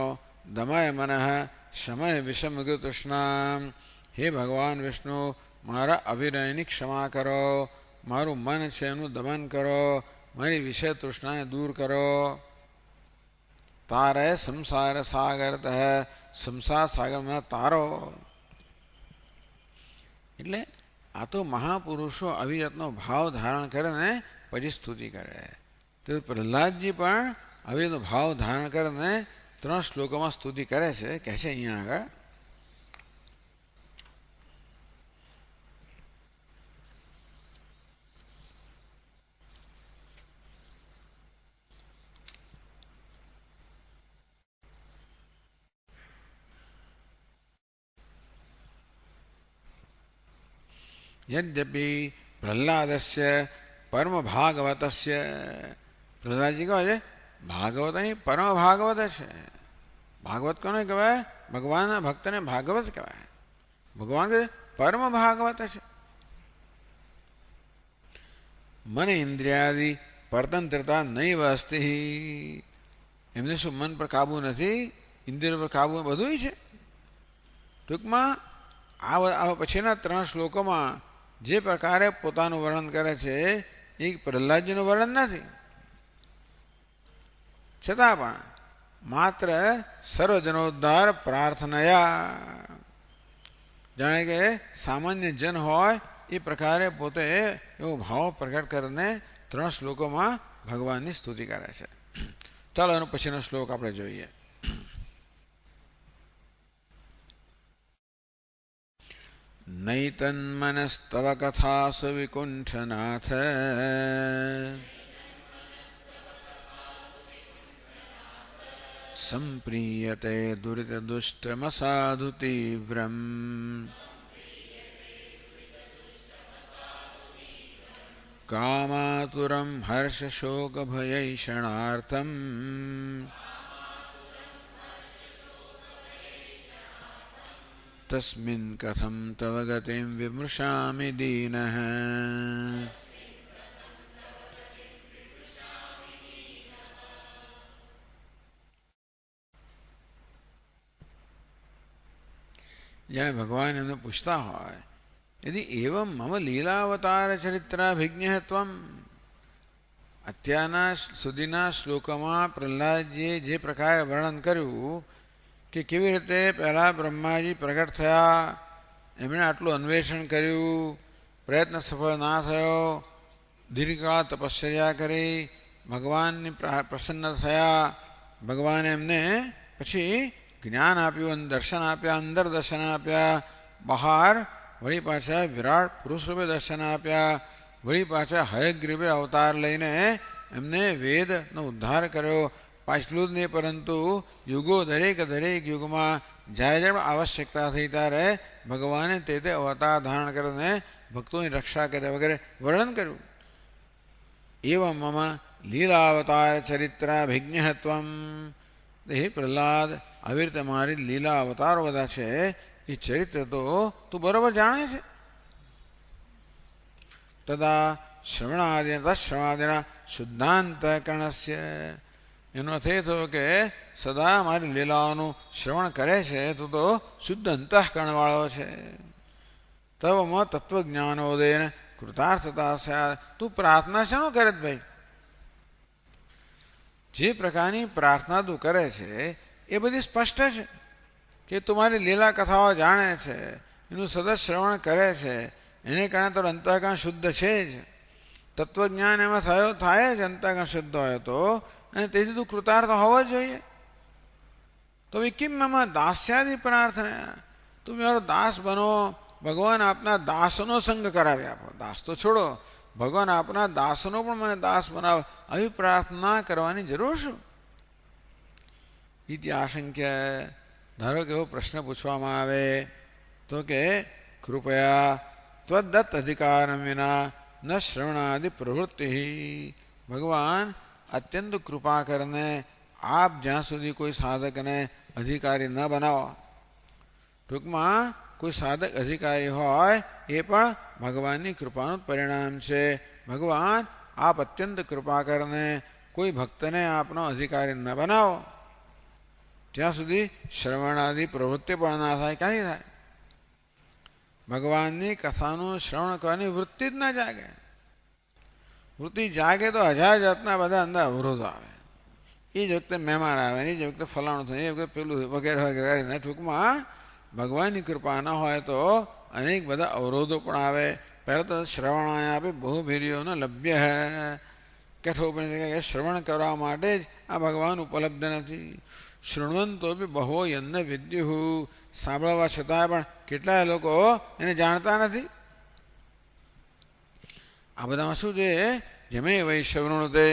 A: દમય મનઃ શમય વિષમગૃ તૃષ્ણામ. હે ભગવાન વિષ્ણુ, મારા અવિનયની ક્ષમા કરો, મારું મન છે એનું દમન કરો, મારી વિષય તૃષ્ણાને દૂર કરો. તારે સંસાર સાગર સંસાર સાગરમાં તારો. એટલે આ તો મહાપુરુષો આવી જાતનો ભાવ ધારણ કરે ને પછી સ્તુતિ કરે. તો પ્રહલાદજી પણ આવી જાતનો ભાવ ધારણ કરીને 3 શ્લોકોમાં સ્તુતિ કરે છે. કહે છે અહીંયા આગળ, યદ્યપિ પ્રહલાદસ્ય પરમ ભાગવતસ્ય. પ્રહલાદજી કહે છે ભાગવત અહીં પરમ ભાગવત છે. ભાગવત કોને કહેવાય? ભગવાનના ભક્તને ભાગવત કહેવાય. ભગવાન કહે પરમ ભાગવત છે. મન ઇન્દ્રિયાદિ પરતંત્રતા નૈવ અસ્તિ. એમને શું મન પર કાબુ નથી? ઇન્દ્રિયો પર કાબુ બધું છે. ટૂંકમાં આ પછીના 3 શ્લોકોમાં જે પ્રકારે પોતાનું વર્ણન કરે છે એ પ્રહલાદજીનું વર્ણન નથી. છતાં પણ માત્ર સર્વજનોદ્ધાર પ્રાર્થનાયા, જાણે કે સામાન્ય જન હોય એ પ્રકારે પોતે એવો ભાવ પ્રગટ કરીને 3 શ્લોકોમાં ભગવાનની સ્તુતિ કરે છે. ચાલો એનો પછીનો શ્લોક આપણે જોઈએ. નૈતન્મનસ્તવ કથાસુ વિકુંઠનાથ સંપ્રીયતે દુરિતદુષ્ટમસાધુ તીવ્રમ કામાતુરમ હર્ષશોકભયૈષણાર્થમ તસ્મિન કથમ તવ ગતિમ વિમૃશામિ દીનઃ. જાણે ભગવાન એમને પૂછતા હોય, યદિ એવમ મમ લીલાવતાર ચરિત્રાભિજ્ઞ ત્વમ. અત્યારના સુધીના શ્લોકમાં પ્રહલાદજીએ જે પ્રકારે વર્ણન કર્યું કે કેવી રીતે પહેલાં બ્રહ્માજી પ્રગટ થયા, એમણે આટલું અન્વેષણ કર્યું, પ્રયત્ન સફળ ના થયો, દીર્ઘકાળ તપશ્ચર્યા કરી, ભગવાનની પ્રસન્ન થયા, ભગવાને એમને પછી જ્ઞાન આપ્યું, દર્શન આપ્યા, અંદર દર્શન આપ્યા, બહાર વળી પાછા વિરાટ પુરુષ રૂપે દર્શન આપ્યા, વળી પાછા હયગ્રીવે અવતાર લઈને એમને વેદનો ઉદ્ધાર કર્યો. પાછલું જ નહીં પરંતુ યુગો દરેક યુગમાં જ્યારે જ્યારે આવશ્યકતા થઈ ત્યારે ભગવાને તે અવતાર ધારણ કરીને ભક્તોની રક્ષા કરે વગેરે વર્ણન કર્યું. એવમ મમ લીલાવતાર ચરિત્રાભિજ્ઞત્વમ. હે પ્રહલાદ, આવી રીતે મારી લીલા અવતારો બધા છે એ ચરિત્ર તો તું બરોબર જાણે છે. તદા શ્રવણાદિના શુદ્ધાંતકરણસ્ય. એનો અર્થ એ થયો કે સદા મારી લીલાઓનું શ્રવણ કરે છે તું તો શુદ્ધ અંતઃકરણવાળો છે. તવ મ તત્વજ્ઞાનોદયન કૃતાર્થતા સ્યાત્. તું પ્રાર્થના શાનો કરે જ ભાઈ? જે પ્રકારની પ્રાર્થના તું કરે છે એ બધી સ્પષ્ટ છે કે તું મારી લીલા કથાઓ જાણે છે, એનું સતત શ્રવણ કરે છે, એને કારણે તારું અંતઃકરણ શુદ્ધ છે જ. તત્વજ્ઞાન એમાં થાય જ અંતઃકરણ શુદ્ધ હોય તો, અને તેથી તું કૃતાર્થ હોવો જ જોઈએ. તો કિમ મમ દાસ્યાદિ પ્રાર્થના. તું મારો દાસ બનો, ભગવાન આપના દાસનો સંગ કરાવી આપો. દાસ તો છોડો, ભગવાન આપના દાસનો પણ મને દાસ બનાવો, આવી પ્રાર્થના કરવાની જરૂર શું? ઇતિ આશંક્ય. ધારો કે એવો પ્રશ્ન પૂછવામાં આવે તો કે કૃપયા ત્વદત્ત અધિકારમ વિના ન શ્રવણાદિ પ્રવૃત્તિ. ભગવાન અત્યંત કૃપા કરીને આપ જ્યાં સુધી કોઈ સાધકને અધિકારી ન બનાવો. ટૂંકમાં કોઈ સાધક અધિકારી હોય એ પણ ભગવાનની કૃપાનું પરિણામ છે. ભગવાન આપ અત્યંત કૃપા કરીને કોઈ ભક્તને આપનો અધિકારી ન બનાવો, ત્યાં સુધી શ્રવણાદિ પ્રવૃત્તિ પણ ના થાય. ક્યાંથી થાય? ભગવાનની કથાનું શ્રવણ કરવાની વૃત્તિ જ ના જાગે. વૃત્તિ જાગે તો હજાર જાતના બધા અંદર અવરોધો આવે. એ જ વખતે મહેમાન આવે, એ જ વખતે ફલાણું થાય, એ વખતે પેલું વગેરે વગેરે. ટૂંકમાં ભગવાનની કૃપા ન હોય તો અનેક બધા અવરોધો પણ આવે. પહેલાં તો શ્રવણાય આપે બહુભીર્યો ન લભ્ય હૈ. કઠોપનિષદ શ્રવણ કરવા માટે જ આ ભગવાન ઉપલબ્ધ નથી. શૃણવંતો બી બહુ યન્ન વિદ્યુઃ. સાંભળવા છતાં પણ કેટલાય લોકો એને જાણતા નથી. આ બધામાં શું છે? જમે વૈશ્રવૃણુતે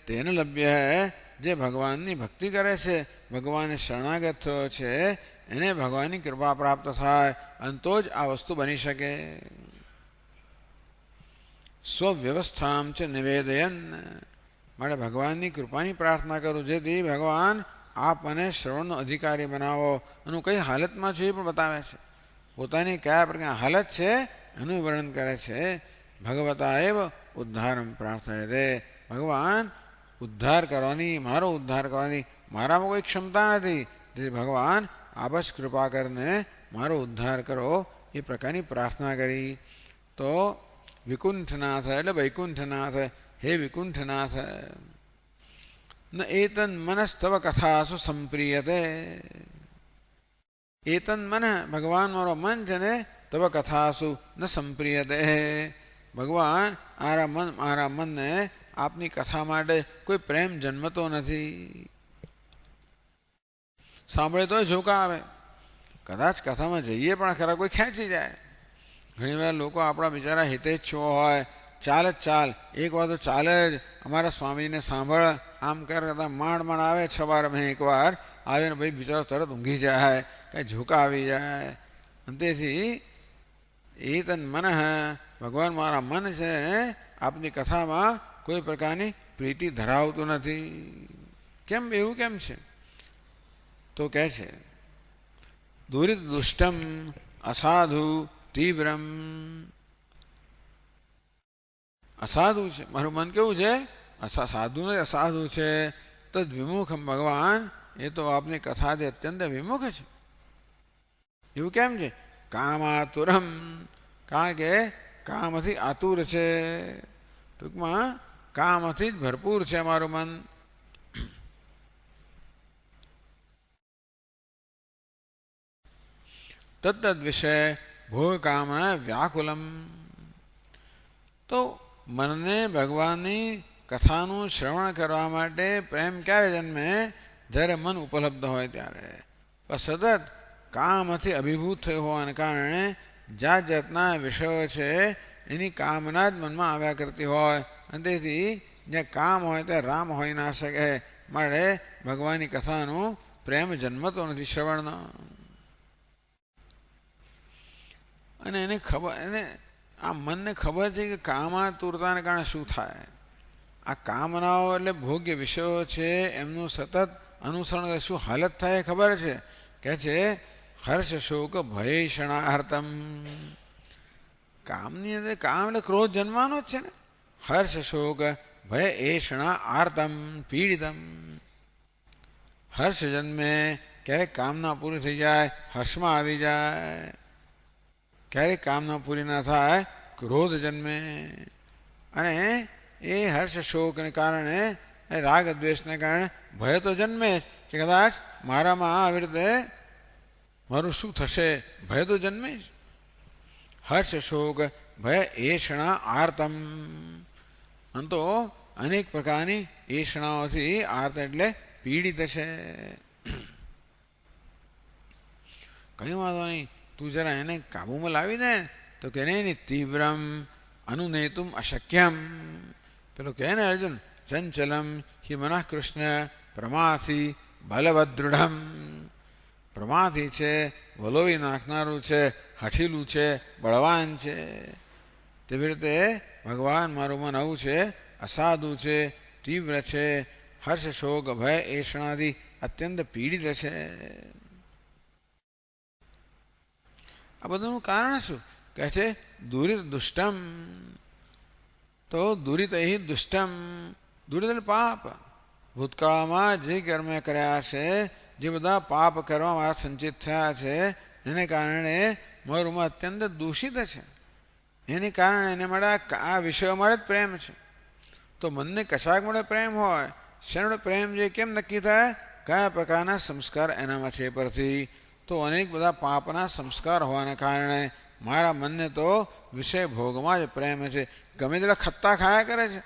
A: તેને લભ્ય હૈ. જે ભગવાનની ભક્તિ કરે છે, ભગવાનને શરણાગત થયો છે, એને ભગવાનની કૃપા પ્રાપ્ત થાય અને તો જ આ વસ્તુ બની શકે. સ્વવ્યવસ્થામ ચ નિવેદયન. માટે ભગવાનની કૃપાની પ્રાર્થના કરું જેથી ભગવાન આપ મને શ્રવણનો અધિકારી બનાવો. એનું કઈ હાલતમાં છે એ પણ બતાવે છે. પોતાની કયા પ્રકારની હાલત છે એનું વર્ણન કરે છે. ભગવતા એવ ઉદ્ધારમ પ્રાર્થયતે. ભગવાન ઉદ્ધાર કરવાની, મારો ઉદ્ધાર કરવાની મારામાં કોઈ ક્ષમતા નથી, તેથી ભગવાન આપ જ કૃપા કરીને મારો ઉદ્ધાર કરો એ પ્રકારની પ્રાર્થના કરી. તો વિકુંઠનાથ એટલે વૈકુંઠનાથ, હે વિકુંઠનાથ, ન એતન મનસ્તવ કથાસુ સંપ્રિયતે. એતન મન, ભગવાન મારો મન છે ને, તવ કથાસુ ન સંપ્રિયતે. ભગવાન મારા મનને આપની કથા માટે કોઈ પ્રેમ જન્મતો નથી. સાંભળે તો ઝોકા આવે, કદાચ કથામાં જઈએ પણ ખરા કોઈ ખેંચી જાય, ઘણીવાર લોકો આપણા બિચારા હિતેચ્છુઓ હોય, ચાલ જ ચાલ, એક વાર તો ચાલે જ, અમારા સ્વામીને સાંભળ, આમ કરતા માંડ માંડ આવે 6 વાર મેં એકવાર આવીને ભાઈ બિચારો તરત ઊંઘી જાય, કાંઈ ઝોકા આવી જાય. અને તેથી એ તન મન, ભગવાન મારા મન છે આપની કથામાં કોઈ પ્રકારની પ્રીતિ ધરાવતું નથી. કેમ એવું કેમ છે? તો કહે છે દુરિત દુષ્ટમ અસાધુ તીવ્રમ. અસાધુ છે મારું મન, કેવું છે? સાધુ ને અસાધુ છે. તદ વિમુખમ ભગવાન, એ તો આપની કથાથી અત્યંત વિમુખ છે. એવું કેમ છે? કામાતુરમ, કારણ કે કામથી આતુર છે. ટૂંકમાં કામથી જ ભરપૂર છે મારું મન. તત્તદ વિષય ભોગ કામના વ્યાકુલમ. તો મનને ભગવાનની કથાનું શ્રવણ કરવા માટે પ્રેમ ક્યારે જન્મે? જ્યારે મન ઉપલબ્ધ હોય ત્યારે. પણ સતત કામથી અભિભૂત થયું હોવાને કારણે જાત જાતના વિષયો છે એની કામના જ મનમાં આવ્યા કરતી હોય. અને તેથી જ્યાં કામ હોય ત્યાં રામ હોઈ ના શકે. માટે ભગવાનની કથાનું પ્રેમ જન્મતો નથી શ્રવણનો. અને એને ખબર, એને આ મનને ખબર છે કે કામાતુરતાને કારણે શું થાય. આ કામનાઓ એટલે ભોગ્ય વિષયો છે, એમનું સતત અનુસરણ શું હાલત થાય એ ખબર છે. કહે છે હર્ષ શોક ભયષણાર્તમ. કામની અંદર, કામ એટલે ક્રોધ જન્મવાનો જ છે ને. હર્ષ શોક ભય એષણા આર્તમ પીડિતમ. હર્ષ જન્મે, ક્યારેક કામના પૂરી થઈ જાય હર્ષમાં આવી જાય, ક્યારેક કામના પૂરી ના થાય ક્રોધ જન્મે. અને એ હર્ષ શોકને કારણે, રાગ દ્વેષને કારણે ભય તો જન્મે કે કદાચ મારામાં આવી રીતે મારું શું થશે, ભય તો જન્મે જ. હર્ષ શોક ભય એષણા આર્તમ. આમ તો અનેક પ્રકારની એષણાઓથી આર્ત એટલે પીડિત છે. કઈ વાંધો નહીં, તું જરા એને કાબુમાં લાવી દે. તો કે નહીં, તીવ્રમ અનુનેતુમ અશક્યમ. પેલો કહે ને અર્જુન, ચંચલમ હિ મનઃ કૃષ્ણ પ્રમાથી બલવદૃઢમ. પ્રમાથી છે, વલોવી નાખનારું છે, હઠીલું છે, બળવાન છે. તેવી રીતે ભગવાન મારું મન આવું છે, અસાધુ છે, તીવ્ર છે, હર્ષ શોક ભય એષણાથી અત્યંત પીડિત છે. આ બધુંનું કારણ શું? કહે છે દુરિત દુષ્ટમ. તો દુરિત દુષ્ટમ, દુરિત એટલે પાપ. ભૂતકાળમાં જે કર્મે કર્યા છે, જે બધા પાપ કરવા મારા સંચિત થયા છે, એને કારણે મારું મન અત્યંત દૂષિત છે. એને કારણે એને મળે આ વિષયો મળે જ પ્રેમ છે. તો મનને કશાક મળે પ્રેમ હોય, શેનો મળે પ્રેમ છે કેમ નક્કી થાય? કયા પ્રકારના સંસ્કાર એનામાં છે પરથી. તો અનેક બધા પાપના સંસ્કાર હોવાને કારણે મારા મનને તો વિષય ભોગમાં જ પ્રેમ છે. ગમે તેટલા ખત્તા ખાયા કરે છે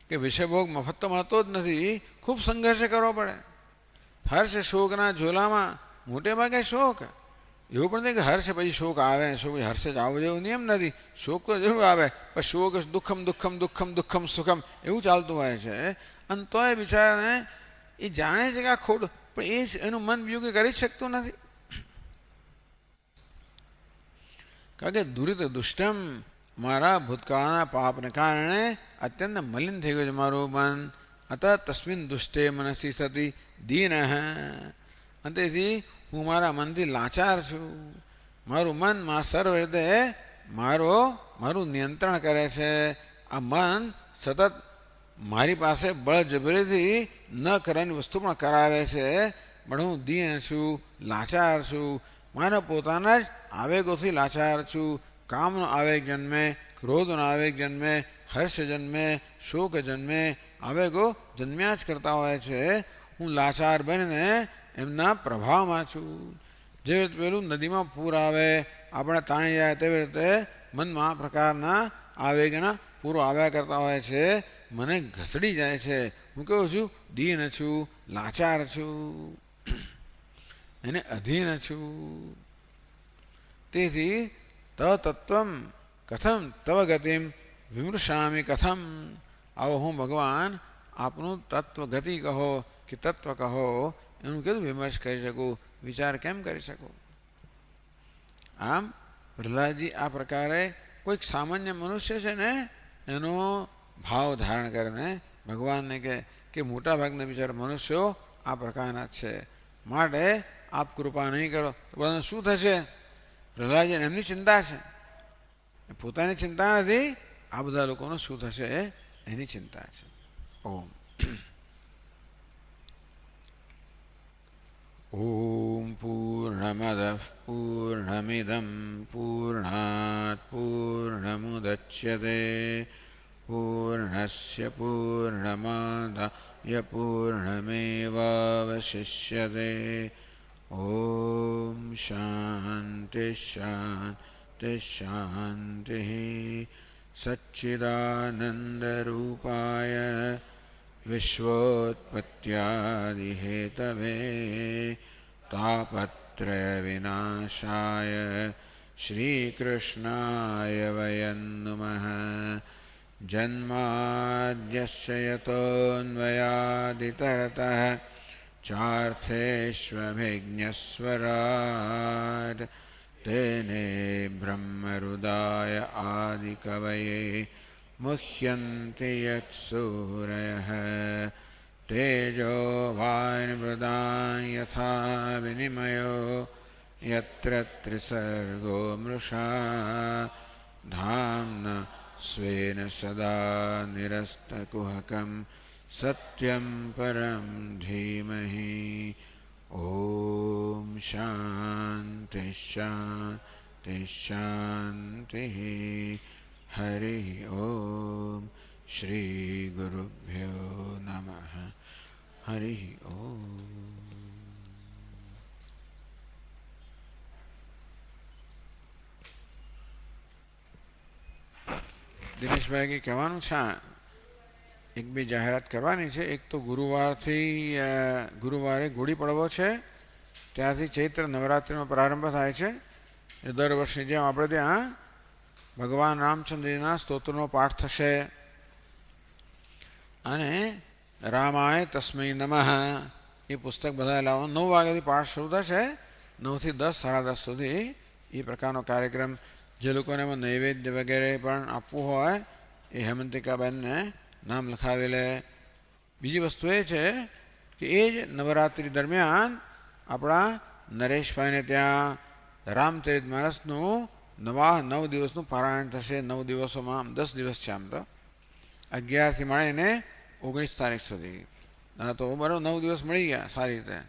A: કે વિષય ભોગ મફત તો મળતો જ નથી, ખૂબ સંઘર્ષ કરવો પડે. હર્ષ શોકના ઝોલામાં મોટે ભાગે શોક. એવું પણ નથી કે હર્ષ પછી શોક આવે, શોક હર્ષ જ આવો જેવો નિયમ નથી. શોક તો જરૂર આવે, પણ શોક દુઃખમ દુઃખમ દુઃખમ દુઃખમ સુખમ એવું ચાલતું હોય છે. અને તોય બિચારાને એ જાણે છે કે આ ખોટું, પણ એ એનું મન બીજું કંઈ કરી શકતું નથી. કારણ કે દુરિત દુષ્ટમ, મારા ભૂતકાળના પાપને કારણે અત્યંત મલિન થઈ ગયું છે મારું મન. અત તસ્મિન દુષ્ટે મનસી સતી દીન. અને તેથી હું મારા મનથી લાચાર છું. મારું મન સર્વ રીતે મારું નિયંત્રણ કરે છે. આ મન સતત મારી પાસે બળજબરીથી ન કરવાની વસ્તુ પણ કરાવે છે. પણ હું દીન છું, લાચાર છું. મારા પોતાના જ આવેગોથી લાચાર છું. કામનો આવેગ જન્મે, ક્રોધનો આવેગ જન્મે, હર્ષ જન્મે, શોક જન્મે, આવેગો જન્મ્યા જ કરતા હોય છે. હું લાચાર બનીને એમના પ્રભાવમાં છું. જે રીતે પેલું નદીમાં પૂર આવે, આપણે તાણી જાય, તેવી રીતે મનમાં આ પ્રકારના આવેગના પૂરો આવ્યા કરતા હોય છે. મને ઘસડી જાય છે. હું કેવું છું? દીન છું, લાચાર છું, એને અધીન છું. તેથી તત્વમ કથમ તવ ગતિમ વિમૃશામિ કથમ. આવો હું ભગવાન આપનું તત્વ ગતિ કહો કે તત્વ કહો એનું કેવું વિમર્શ કરી શકું, વિચાર કેમ કરી શકું. આમ પ્રહલાદજી આ પ્રકારે કોઈક સામાન્ય મનુષ્ય છે ને એનો ભાવ ધારણ કરીને ભગવાનને કે મોટા ભાગના બિચારા મનુષ્યો આ પ્રકારના છે, માટે આપ કૃપા નહીં કરો તો બધાને શું થશે. પ્રહલાદજીને એમની ચિંતા છે, પોતાની ચિંતા નથી, આ બધા લોકોનું શું થશે એની ચિંતા છે. ઓમ ઓમ પૂર્ણમદઃ પૂર્ણમિદં પૂર્ણાત પૂર્ણમુદચ્યતે પૂર્ણસ્ય પૂર્ણમાદાય પૂર્ણમેવાવશિષ્યતે. ઓમ શાંતિ શાંતિ શાંતિ. સચ્ચિદાનંદરૂપાય વિશ્વોત્પત્યાદિહેતવે તાપત્રય વિનાશાય શ્રીકૃષ્ણાય વયં નમઃ. જન્માદ્યસ્ય યતોન્વયાદિતરતઃ ચાર્થેષ્વभिज्ञस्वराट् तेने ब्रह्महृदाय आदिकवये मुह्यन्ति यत्सूरयः. तेजो वायुर्मृदां यथा विनिमयो यत्र त्रिसर्गो मृषा धाम्ना स्वेन सदा निरस्तकुहकं सत्यं परं धीमहि. ओम शांति शांति शांति. हरि ओम. श्री गुरुभ्यो नमः. हरि ओम. દિનેશભાઈ કે કહેવાનું છે, એક બે જાહેરાત કરવાની છે. એક તો ગુરુવારે ગુડી પડવો છે, ત્યાંથી ચૈત્ર નવરાત્રિનો પ્રારંભ થાય છે. એ દર વર્ષની જેમ આપણે ત્યાં ભગવાન રામચંદ્રના સ્તોત્રનો પાઠ થશે અને રામાય તસ્મૈ નમઃ એ પુસ્તક બધા લાવો. 9 વાગ્યાથી પાઠ શરૂ થશે, 9 થી 10, 10:30 સુધી એ પ્રકારનો કાર્યક્રમ. જે લોકોને એમાં નૈવેદ્ય વગેરે પણ આપવું હોય એ હેમંતિકાબેનને નામ લખાવી લે. બીજી વસ્તુ એ છે કે એ જ નવરાત્રિ દરમિયાન આપણા નરેશભાઈને ત્યાં રામચરિતમાનસનું 9 દિવસનું પારાયણ થશે. 9 દિવસોમાં 10 દિવસ છે આમ તો, 11 થી માંડીને 19 તારીખ સુધી. તો બરાબર 9 દિવસ મળી ગયા સારી રીતે.